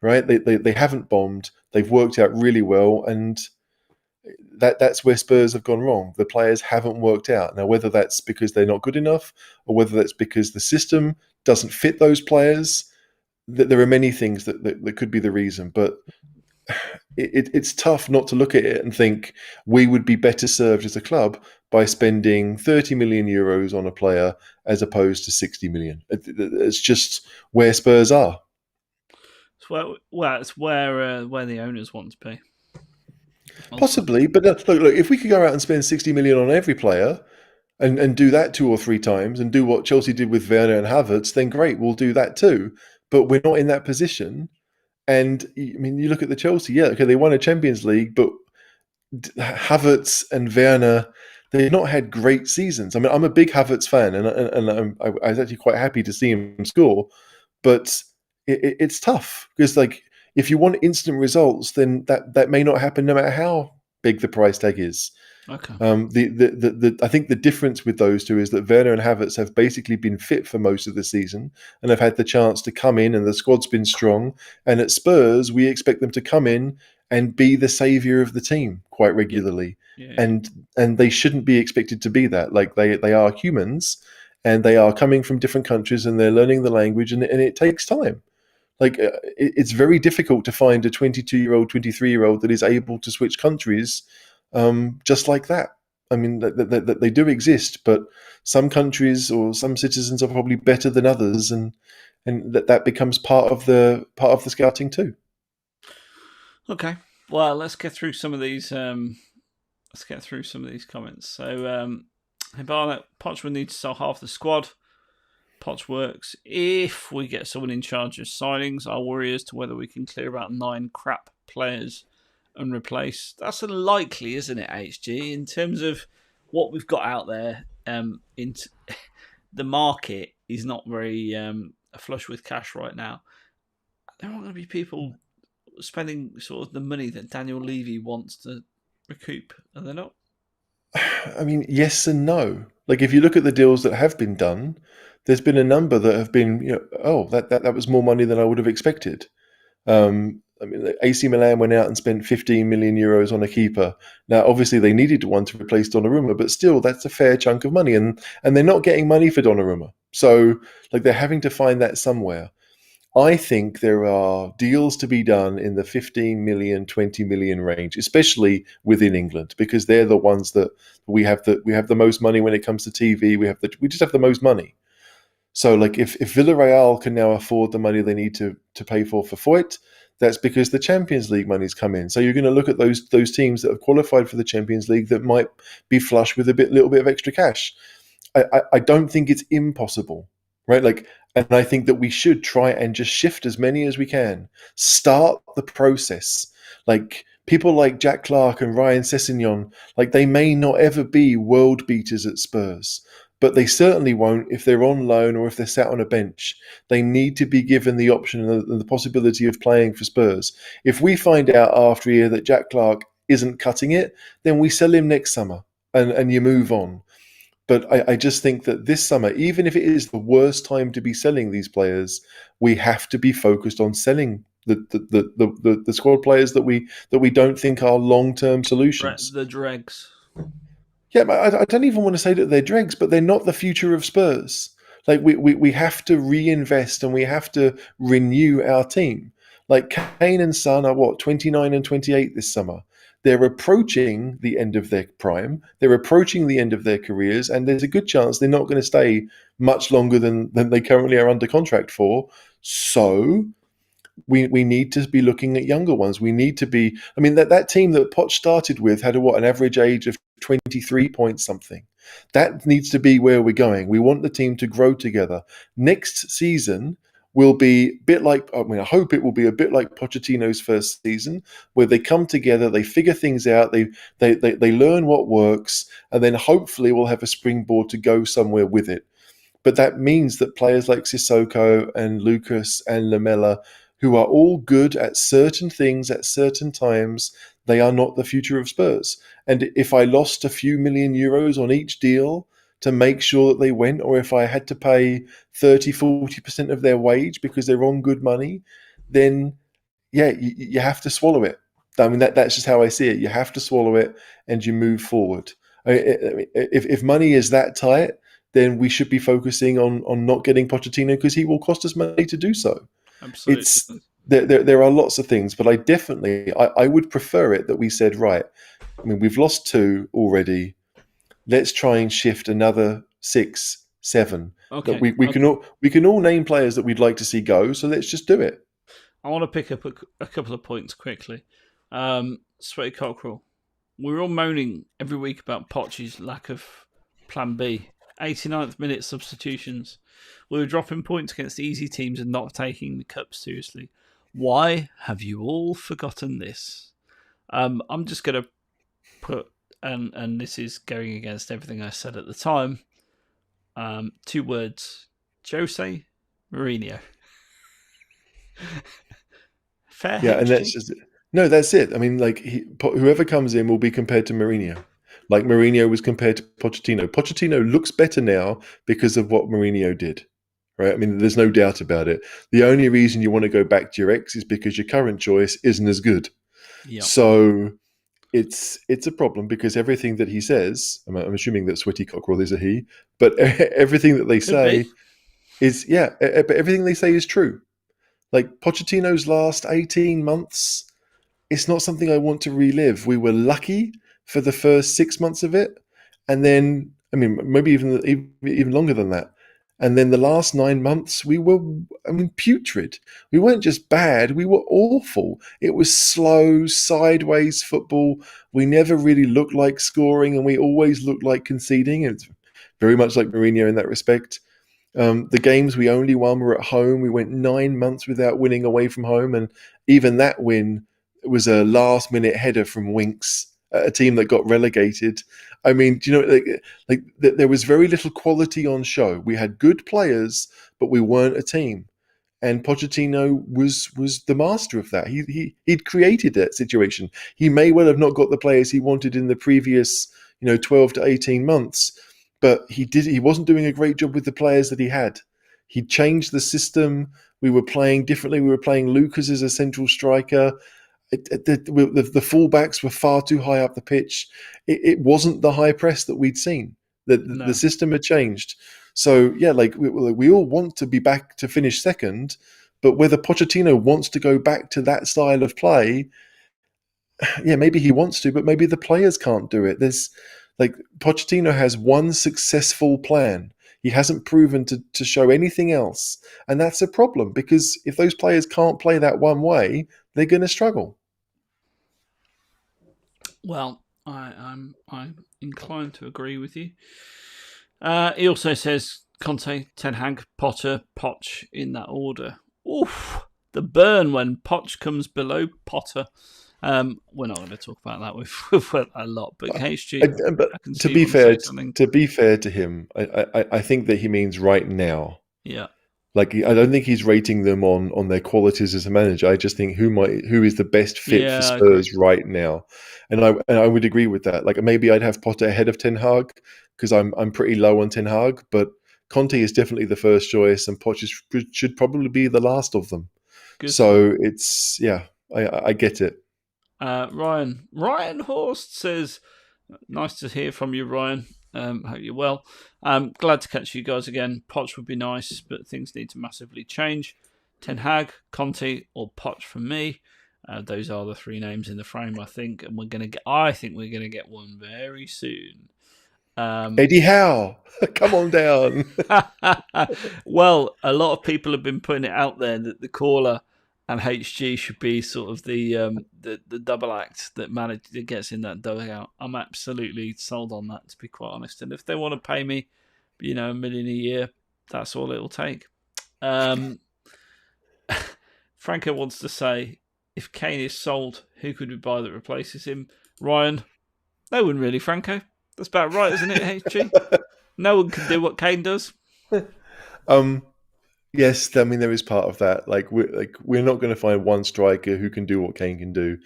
Right? They haven't bombed. They've worked out really well, and that's where Spurs have gone wrong. The players haven't worked out. Now, whether that's because they're not good enough or whether that's because the system doesn't fit those players, there are many things that could be the reason. But it's tough not to look at it and think we would be better served as a club by spending 30 million euros on a player as opposed to 60 million. It's just where Spurs are. It's where the owners want to be. Possibly, but look, if we could go out and spend 60 million on every player and do that 2 or 3 times and do what Chelsea did with Werner and Havertz, then great, we'll do that too. But we're not in that position. And I mean, you look at the Chelsea, yeah, okay, they won a Champions League, but Havertz and Werner, they've not had great seasons. I mean, I'm a big Havertz fan, and I was actually quite happy to see him score, but it's tough because, like, if you want instant results, then that may not happen no matter how big the price tag is. Okay. I think the difference with those two is that Werner and Havertz have basically been fit for most of the season and have had the chance to come in, and the squad's been strong. And at Spurs, we expect them to come in and be the saviour of the team quite regularly. Yeah. And they shouldn't be expected to be that. Like, they are humans, and they are coming from different countries, and they're learning the language, and it takes time. Like, it's very difficult to find a 22-year-old, 23-year-old that is able to switch countries just like that. I mean, they do exist, but some countries or some citizens are probably better than others, and that becomes part of the scouting too. Okay, well, let's get through some of these. Comments. So, Hibana, Poch will need to sell half the squad. Poch works. If we get someone in charge of signings, I'll worry as to whether we can clear about 9 crap players and replace. That's unlikely, isn't it, HG? In terms of what we've got out there, the market is not very flush with cash right now. There aren't going to be people spending sort of the money that Daniel Levy wants to recoup, are they not? I mean, yes and no. Like, if you look at the deals that have been done, there's been a number that have been, that was more money than I would have expected. I mean, AC Milan went out and spent 15 million euros on a keeper. Now, obviously, they needed one to replace Donnarumma, but still, that's a fair chunk of money, and they're not getting money for Donnarumma. So, like, they're having to find that somewhere. I think there are deals to be done in the 15 million, 20 million range, especially within England, because they're the ones that we have the most money when it comes to TV. We just have the most money. So, like, if Villarreal can now afford the money they need to pay for Foyt, that's because the Champions League money's come in. So you're going to look at those teams that have qualified for the Champions League that might be flush with little bit of extra cash. I don't think it's impossible, right? Like, and I think that we should try and just shift as many as we can. Start the process. Like, people like Jack Clarke and Ryan Sessegnon, like, they may not ever be world beaters at Spurs, but they certainly won't if they're on loan or if they're sat on a bench. They need to be given the option and the possibility of playing for Spurs. If we find out after a year that Jack Clarke isn't cutting it, then we sell him next summer and you move on. But I just think that this summer, even if it is the worst time to be selling these players, we have to be focused on selling the squad players that we don't think are long-term solutions. The dregs. Yeah, but I don't even want to say that they're dregs, but they're not the future of Spurs. Like, we have to reinvest and we have to renew our team. Like, Kane and Son are 29 and 28 this summer. They're approaching the end of their prime. They're approaching the end of their careers, and there's a good chance they're not going to stay much longer than they currently are under contract for. So we need to be looking at younger ones. We need to be. I mean, that team that Poch started with had an average age of 23 point something. That needs to be where we're going. We want the team to grow together. Next season will be a bit like, I mean, I hope it will be a bit like Pochettino's first season, where they come together, they figure things out, they learn what works, and then hopefully we'll have a springboard to go somewhere with it. But that means that players like Sissoko and Lucas and Lamela, who are all good at certain things at certain times, they are not the future of Spurs. And if I lost a few million euros on each deal to make sure that they went, or if I had to pay 30, 40% of their wage because they're on good money, then you have to swallow it. I mean, that's just how I see it. You have to swallow it and you move forward. If money is that tight, then we should be focusing on not getting Pochettino because he will cost us money to do so. Absolutely. It's there are lots of things, but I would prefer it that we said, right, I mean, we've lost 2 already. Let's try and shift another 6, 7. That Okay. we can all name players that we'd like to see go. So let's just do it. I want to pick up a couple of points quickly. Sweaty Cockerel. We're all moaning every week about Poch's lack of plan B. 89th minute substitutions. We were dropping points against easy teams and not taking the cup seriously. Why have you all forgotten this? I'm just going to put, and this is going against everything I said at the time, 2 words. Jose Mourinho. Fair. Yeah, and that's it. I mean, like whoever comes in will be compared to Mourinho. Like Mourinho was compared to Pochettino. Pochettino looks better now because of what Mourinho did, right? I mean, there's no doubt about it. The only reason you want to go back to your ex is because your current choice isn't as good. Yep. So it's a problem because everything that he says, I'm assuming that Sweaty Cockerel is a he, but everything that they say is but everything they say is true. Like Pochettino's last 18 months, it's not something I want to relive. We were lucky for the first 6 months of it, and then maybe even longer than that. And then the last 9 months, we were putrid. We weren't just bad; we were awful. It was slow, sideways football. We never really looked like scoring, and we always looked like conceding. It's very much like Mourinho in that respect. The games we only won were at home. We went 9 months without winning away from home, and even that win was a last-minute header from Winks, a team that got relegated. I mean, do you know, like there was very little quality on show. We had good players, but we weren't a team. And Pochettino was the master of that. He'd created that situation. He may well have not got the players he wanted in the previous 12 to 18 months, but he wasn't doing a great job with the players that he had. He changed the system. We were playing differently. We were playing Lucas as a central striker. The fullbacks were far too high up the pitch. It wasn't the high press that we'd seen. The system had changed. So yeah, like we all want to be back to finish second, but whether Pochettino wants to go back to that style of play, yeah, maybe he wants to, but maybe the players can't do it. Pochettino has one successful plan. He hasn't proven to show anything else, and that's a problem because if those players can't play that one way, they're going to struggle. Well, I'm inclined to agree with you. He also says Conte, Ten Hag, Potter, Poch in that order. Oof, the burn when Poch comes below Potter. We're not going to talk about that. We've went a lot, but HG. But to be fair to him, I think that he means right now. Yeah. Like I don't think he's rating them on their qualities as a manager. I just think who is the best fit for Spurs right now, and I would agree with that. Like maybe I'd have Potter ahead of Ten Hag because I'm pretty low on Ten Hag, but Conte is definitely the first choice, and Poch should probably be the last of them. Good. So it's I get it. Ryan Horst says, nice to hear from you, Ryan. Hope you're well. Glad to catch you guys again. Poch would be nice, but things need to massively change. Ten Hag, Conte, or Poch for me. Those are the 3 names in the frame, I think, and I think we're gonna get one very soon. Eddie Howe, come on down. Well, a lot of people have been putting it out there that the caller and HG should be sort of the double act that gets in that dugout. I'm absolutely sold on that, to be quite honest. And if they want to pay me, $1 million a year, that's all it'll take. Franco wants to say, if Kane is sold, who could we buy that replaces him? Ryan, no one really, Franco. That's about right, isn't it, HG? No one can do what Kane does. Yes, I mean there is part of that. We're not going to find one striker who can do what Kane can do.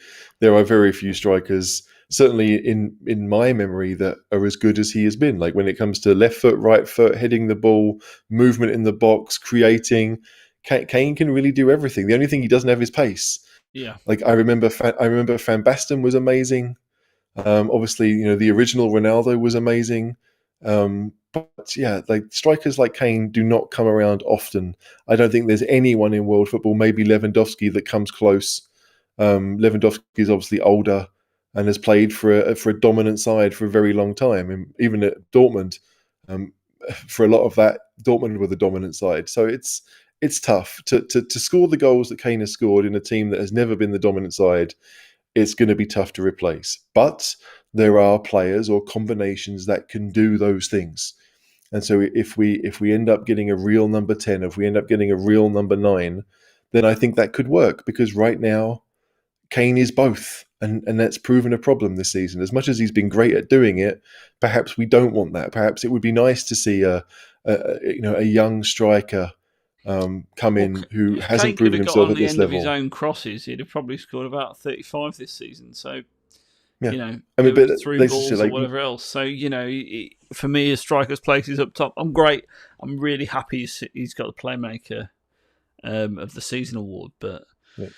There are very few strikers, certainly in my memory, that are as good as he has been. Like when it comes to left foot, right foot, heading the ball, movement in the box, creating. Kane can really do everything. The only thing he doesn't have is pace. Yeah. Like I remember Van Basten was amazing. Obviously, the original Ronaldo was amazing. But yeah, like strikers like Kane do not come around often. I don't think there's anyone in world football, maybe Lewandowski, that comes close. Lewandowski is obviously older and has played for a dominant side for a very long time, and even at Dortmund, um, for a lot of that, Dortmund were the dominant side. So it's tough to score the goals that Kane has scored in a team that has never been the dominant side. It's going to be tough to replace. But there are players or combinations that can do those things. And so if we end up getting a real number 10, if we end up getting a real number 9, then I think that could work, because right now Kane is both. And that's proven a problem this season. As much as he's been great at doing it, perhaps we don't want that. Perhaps it would be nice to see a young striker come in who If hasn't Kane could proven have got himself on at the this end of his level. own crosses, he'd have probably scored about 35 this season. So, Yeah, I mean, whether but it's through let's just say, balls or like, whatever else. So, for me, his striker's place is up top. I'm great. I'm really happy he's got the playmaker of the season award. But yeah,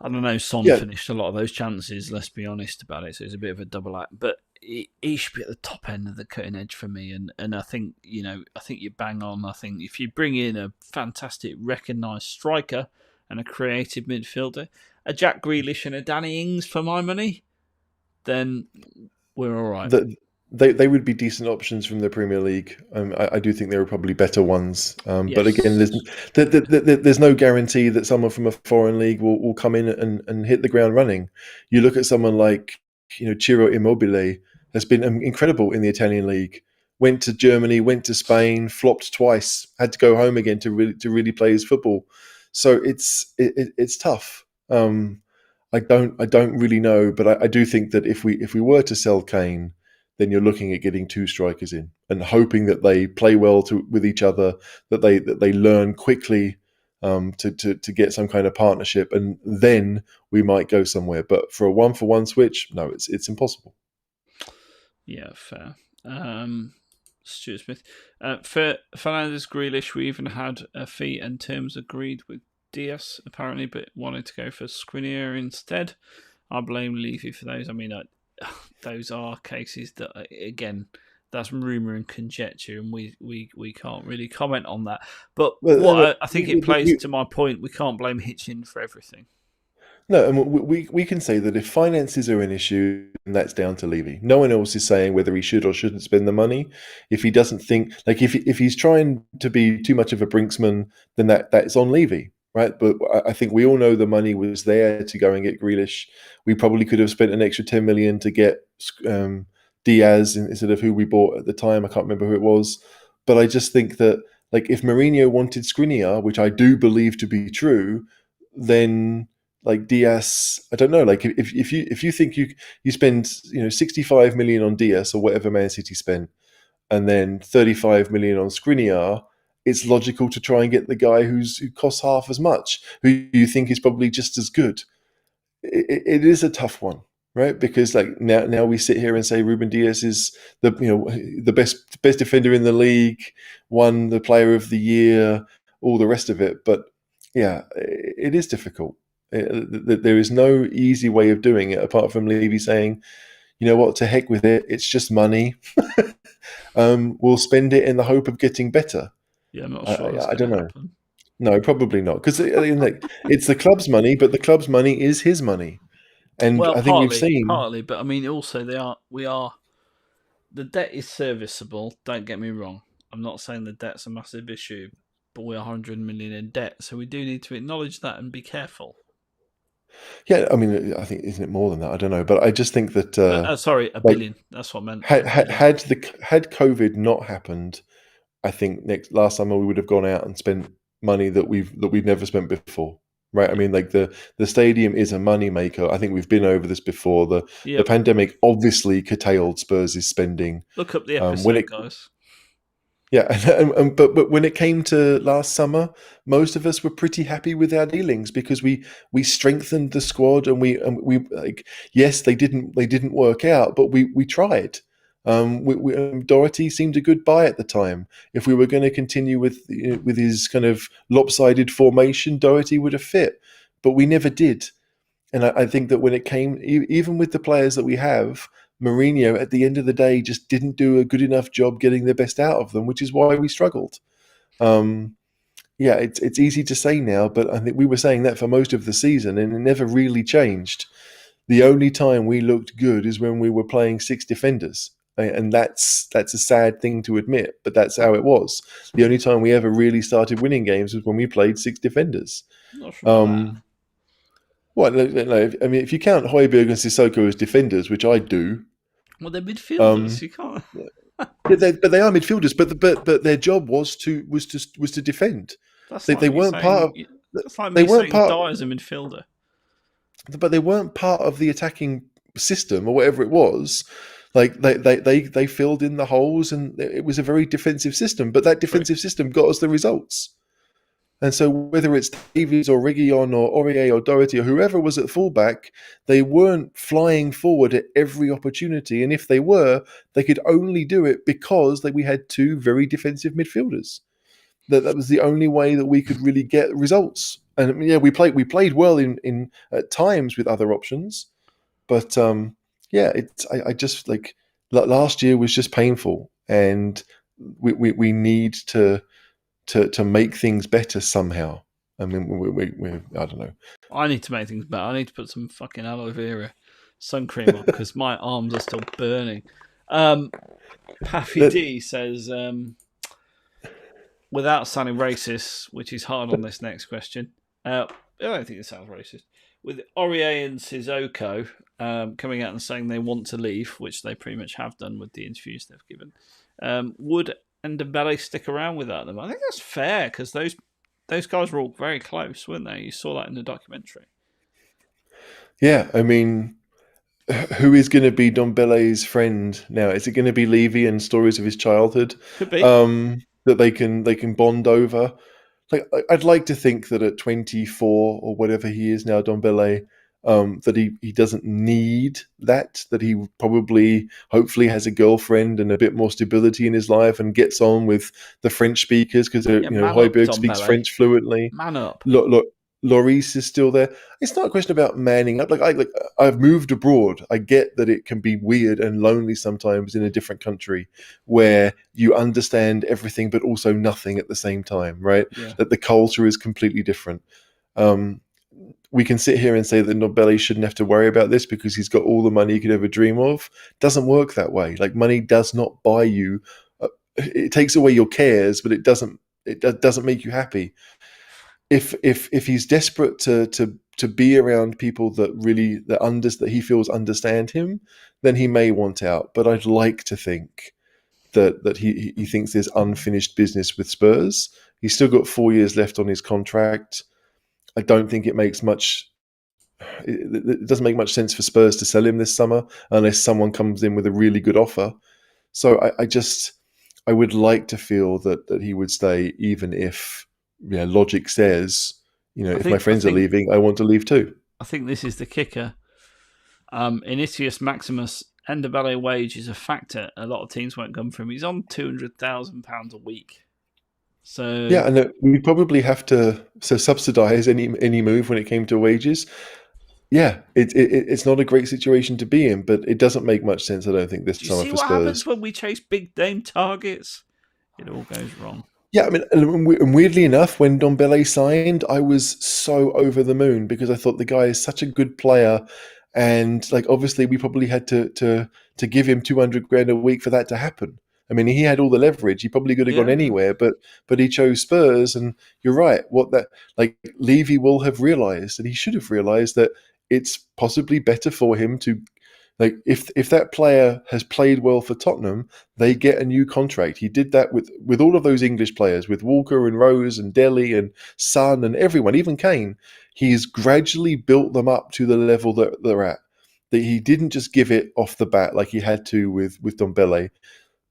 I don't know, Son yeah, finished a lot of those chances, let's be honest about it. So it's a bit of a double act. But he should be at the top end of the cutting edge for me. And I think, I think you bang on. I think if you bring in a fantastic, recognised striker and a creative midfielder, a Jack Grealish and a Danny Ings for my money, then we're all right. they would be decent options from the Premier League. I do think there are probably better ones. But again, Yes. there's no guarantee that someone from a foreign league will come in and hit the ground running. You look at someone like Ciro Immobile has been incredible in the Italian league. Went to Germany, went to Spain, flopped twice, had to go home again to really play his football. So it's tough. I don't really know, but I do think that if we were to sell Kane, then you're looking at getting 2 strikers in and hoping that they play well with each other, that they learn quickly, to get some kind of partnership, and then we might go somewhere. But for a 1-for-1 switch, no, it's impossible. Yeah, fair. Stuart Smith. For Fernandes, Grealish, we even had a fee and terms agreed with Diaz, apparently, but wanted to go for Skriniar instead. I blame Levy for those. I mean, those are cases that, again, that's rumour and conjecture, and we can't really comment on that. But I think it plays to my point, we can't blame Hitchin for everything. No, and we can say that if finances are an issue, then that's down to Levy. No one else is saying whether he should or shouldn't spend the money. If he doesn't think, like, if he's trying to be too much of a brinksman, then that's on Levy, right? But I think we all know the money was there to go and get Grealish. We probably could have spent an extra 10 million to get Diaz instead of who we bought at the time. I can't remember who it was, but I just think that, like, if Mourinho wanted Skriniar, which I do believe to be true, then, like, Diaz, I don't know. Like, if you think you spend 65 million on Diaz or whatever Man City spent, and then 35 million on Skriniar, it's logical to try and get the guy who costs half as much, who you think is probably just as good. It is a tough one, right? Because, like, now we sit here and say Ruben Diaz is the best defender in the league, won the Player of the Year, all the rest of it. But yeah, it is difficult. There is no easy way of doing it apart from Levy saying, you know what, to heck with it. It's just money. We'll spend it in the hope of getting better. Yeah, I'm not sure that's I going don't to know. happen. No, probably not, because it's the club's money, but the club's money is his money, and Well, I think we've seen. partly, but I mean, also the debt is serviceable. Don't get me wrong. I'm not saying the debt's a massive issue, but we're 100 million in debt, so we do need to acknowledge that and be careful. Yeah, I mean, I think, isn't it more than that? I don't know, but I just think that Sorry, a like billion. That's what I meant. had A billion. had COVID not happened, I think last summer we would have gone out and spent money that we've never spent before. Right? I mean, like, the stadium is a money maker. I think we've been over this before. The pandemic obviously curtailed Spurs' spending. Look up the episode, guys. Yeah, but when it came to last summer, most of us were pretty happy with our dealings, because we strengthened the squad, and we like, yes, they didn't work out, but we tried. Doherty seemed a good buy at the time. If we were going to continue with his kind of lopsided formation, Doherty would have fit, but we never did. And I think that when it came, even with the players that we have, Mourinho at the end of the day just didn't do a good enough job getting the best out of them, which is why we struggled. Yeah, it's easy to say now, but I think we were saying that for most of the season, and it never really changed. The only time we looked good is when we were playing six defenders, and that's a sad thing to admit, but that's how it was. The only time we ever really started winning games was when we played six defenders. Not sure about that. Well, no, I mean, if you count Højbjerg and Sissoko as defenders, which I do, Well, they're midfielders. You can't. but they are midfielders. But their job was to defend. That's They like weren't part of. That's like They me weren't saying part. Die as a midfielder. But they weren't part of the attacking system or whatever it was. Like they filled in the holes, and it was a very defensive system. But that defensive system got us the results. And so whether it's Davies or Reguilon or Aurier or Doherty or whoever was at fullback, they weren't flying forward at every opportunity. And if they were, they could only do it because we had two very defensive midfielders. That was the only way that we could really get results. And yeah, we played well in at times with other options, but I just like last year was just painful, and we need to make things better somehow. I mean, we I don't know. I need to make things better. I need to put some fucking aloe vera sun cream on because my arms are still burning. Paffy D says, without sounding racist, which is hard on this next question, I don't think it sounds racist. With Aurier and Sissoko coming out and saying they want to leave, which they pretty much have done with the interviews they've given, would and Dembele stick around without them? I think that's fair because those guys were all very close, weren't they? You saw that in the documentary. Yeah, I mean, who is going to be Dembele's friend now? Is it going to be Levy and stories of his childhood? Could be. That they can bond over. Like I'd like to think that at 24 or whatever he is now, Dembele, that he doesn't need that he probably hopefully has a girlfriend and a bit more stability in his life and gets on with the French speakers because Højbjerg speaks French fluently. Man up. Look, Lloris is still there. It's not a question about manning up. I've moved abroad. I get that it can be weird and lonely sometimes in a different country where you understand everything but also nothing at the same time, right? Yeah. That the culture is completely different. We can sit here and say that Dembele shouldn't have to worry about this because he's got all the money he could ever dream of. Doesn't work that way. Like money does not buy you. It takes away your cares, but it doesn't make you happy. If he's desperate to be around people that he feels understand him, then he may want out. But I'd like to think that he thinks there's unfinished business with Spurs. He's still got 4 years left on his contract. I don't think it makes much. It doesn't make much sense for Spurs to sell him this summer unless someone comes in with a really good offer. So I would like to feel that he would stay, even if logic says, if my friends are leaving, I want to leave too. I think this is the kicker. Initius Maximus and Dembele wage is a factor. A lot of teams won't come for him. He's on £200,000 a week. So yeah, and we probably have to subsidise any move when it came to wages. Yeah, it's not a great situation to be in, but it doesn't make much sense, I don't think, this summer for Spurs. See what happens when we chase big name targets? It all goes wrong. Yeah, I mean, and weirdly enough, when Dembele signed, I was so over the moon because I thought the guy is such a good player, and obviously we probably had to give him 200 grand a week for that to happen. I mean, he had all the leverage. He probably could have gone anywhere, but he chose Spurs. And you're right. Levy will have realised, and he should have realised, that it's possibly better for him to, if that player has played well for Tottenham, they get a new contract. He did that with all of those English players, with Walker and Rose and Dele and Son and everyone, even Kane. He's gradually built them up to the level that they're at. That he didn't just give it off the bat like he had to with Dembele.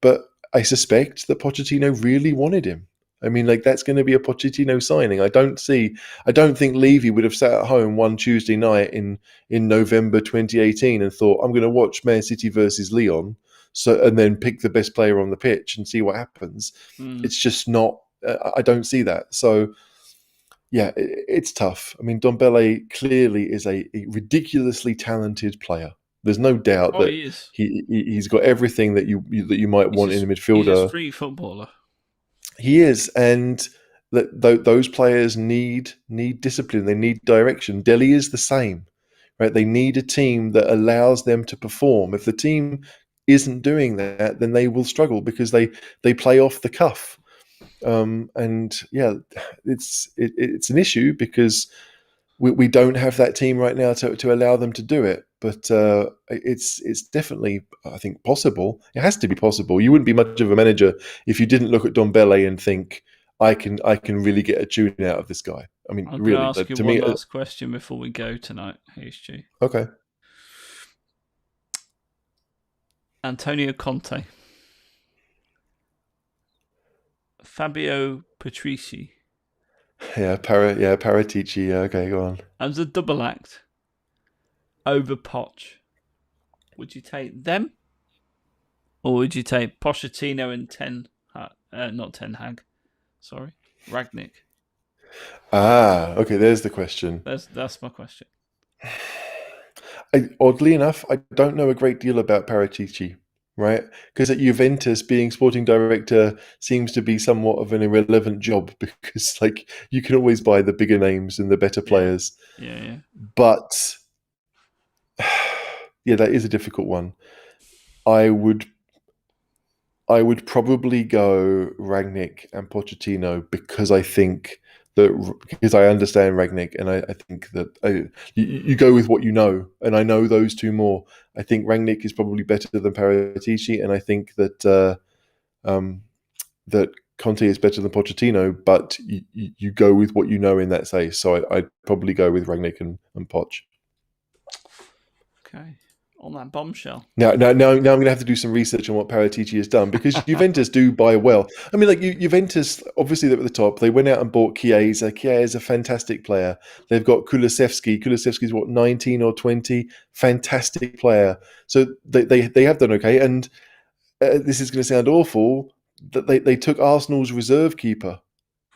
But I suspect that Pochettino really wanted him. I mean, that's going to be a Pochettino signing. I don't think Levy would have sat at home one Tuesday night in November 2018 and thought, I'm going to watch Man City versus Lyon and then pick the best player on the pitch and see what happens. It's just not. I don't see that. So yeah, it's tough. I mean, Dombele clearly is a ridiculously talented player. There's no doubt Oh, that he is. he's got everything that you might want in a He's a midfielder. street footballer. He is, and those players need discipline. They need direction. Delhi is the same, right? They need a team that allows them to perform. If the team isn't doing that, then they will struggle because they play off the cuff. And yeah, it's an issue because we don't have that team right now to allow them to do it. But it's definitely, I think, possible. It has to be possible. You wouldn't be much of a manager if you didn't look at Dombele and think, I can really get a tune out of this guy. I mean, I'm going really, to ask you to one me, last question before we go tonight, HG. okay. Antonio Conte. Fabio Patrici. Paratici. Yeah, okay, go on. As a double act over Poch, would you take them? Or would you take Pochettino and not Ten Hag, sorry, Ragnick? Okay, there's the question. That's my question. Oddly enough, I don't know a great deal about Paratici, right? Because at Juventus, being sporting director seems to be somewhat of an irrelevant job because, like, you can always buy the bigger names and the better players. Yeah. But yeah, that is a difficult one. I would probably go Ragnick and Pochettino because I understand Ragnick, and I think that you go with what you know, and I know those two more. I think Ragnick is probably better than Paratici, and I think that that Conte is better than Pochettino. But you go with what you know in that case. So I'd probably go with Ragnick and Poch. Okay. On that bombshell. Now I'm going to have to do some research on what Paratici has done because Juventus do buy well. I mean, like Juventus, obviously they're at the top. They went out and bought Chiesa. Chiesa is a fantastic player. They've got Kulusevski. Kulusevski's what, 19 or 20? Fantastic player. So they have done okay. And this is going to sound awful, that they took Arsenal's reserve keeper,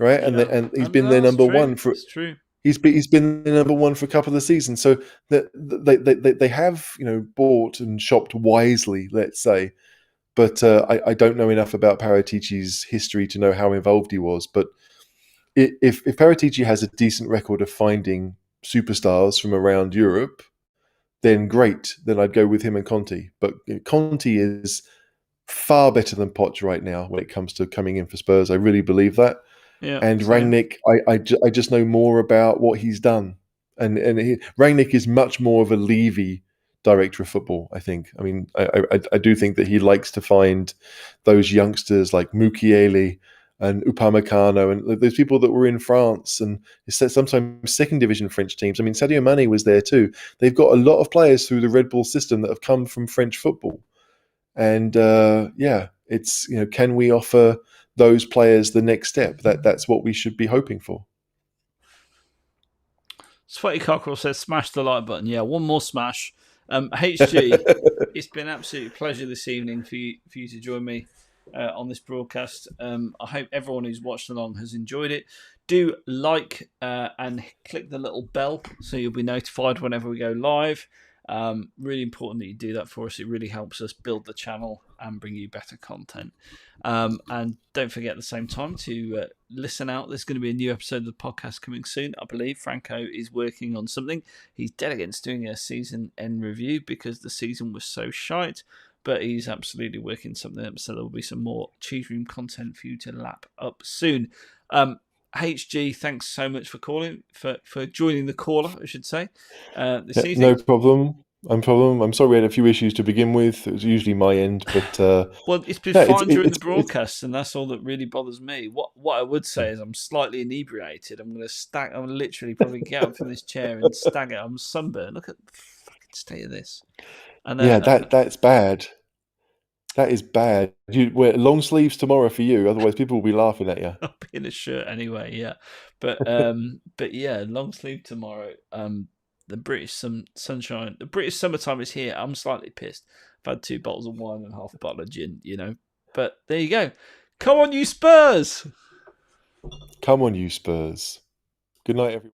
right? Yeah. And he's been their number one for. It's true. He's been the number one for a couple of seasons, so they have bought and shopped wisely, let's say. But I don't know enough about Paratici's history to know how involved he was. But if Paratici has a decent record of finding superstars from around Europe, then great. Then I'd go with him and Conte. But Conte is far better than Poch right now when it comes to coming in for Spurs. I really believe that. Yeah, and same. Rangnick, I just know more about what he's done, and Rangnick is much more of a Levy director of football. I think. I mean, I do think that he likes to find those youngsters like Mukiele and Upamecano and those people that were in France and sometimes second division French teams. I mean, Sadio Mane was there too. They've got a lot of players through the Red Bull system that have come from French football, and it's can we offer those players the next step? That's what we should be hoping for. Sweaty Cockerel says, smash the like button. Yeah, one more smash. HG, it's been an absolute pleasure this evening for you to join me on this broadcast. I hope everyone who's watched along has enjoyed it. Do like and click the little bell so you'll be notified whenever we go live. Really important that you do that for us. It really helps us build the channel and bring you better content. And don't forget at the same time to listen out. There's going to be a new episode of the podcast coming soon. I believe Franco is working on something. He's dead against doing a season end review because the season was so shite, but he's absolutely working something up. So there will be some more cheese room content for you to lap up soon. HG, thanks so much for calling, for joining the caller, I should say, this evening. No problem. I'm sorry we had a few issues to begin with. It was usually my end, but well, it's been fine during the broadcast, and that's all that really bothers me. What I would say is I'm slightly inebriated. I'm literally probably get up from this chair and stagger. I'm sunburned. Look at the fucking state of this. And that's bad. That is bad. You wear long sleeves tomorrow for you, otherwise people will be laughing at you. I'll be in a shirt anyway, yeah. But yeah, long sleeve tomorrow. The British sunshine, the British summertime is here. I'm slightly pissed. had 2 bottles of wine and half a bottle of gin, But there you go. Come on, you Spurs! Come on, you Spurs. Good night, everyone.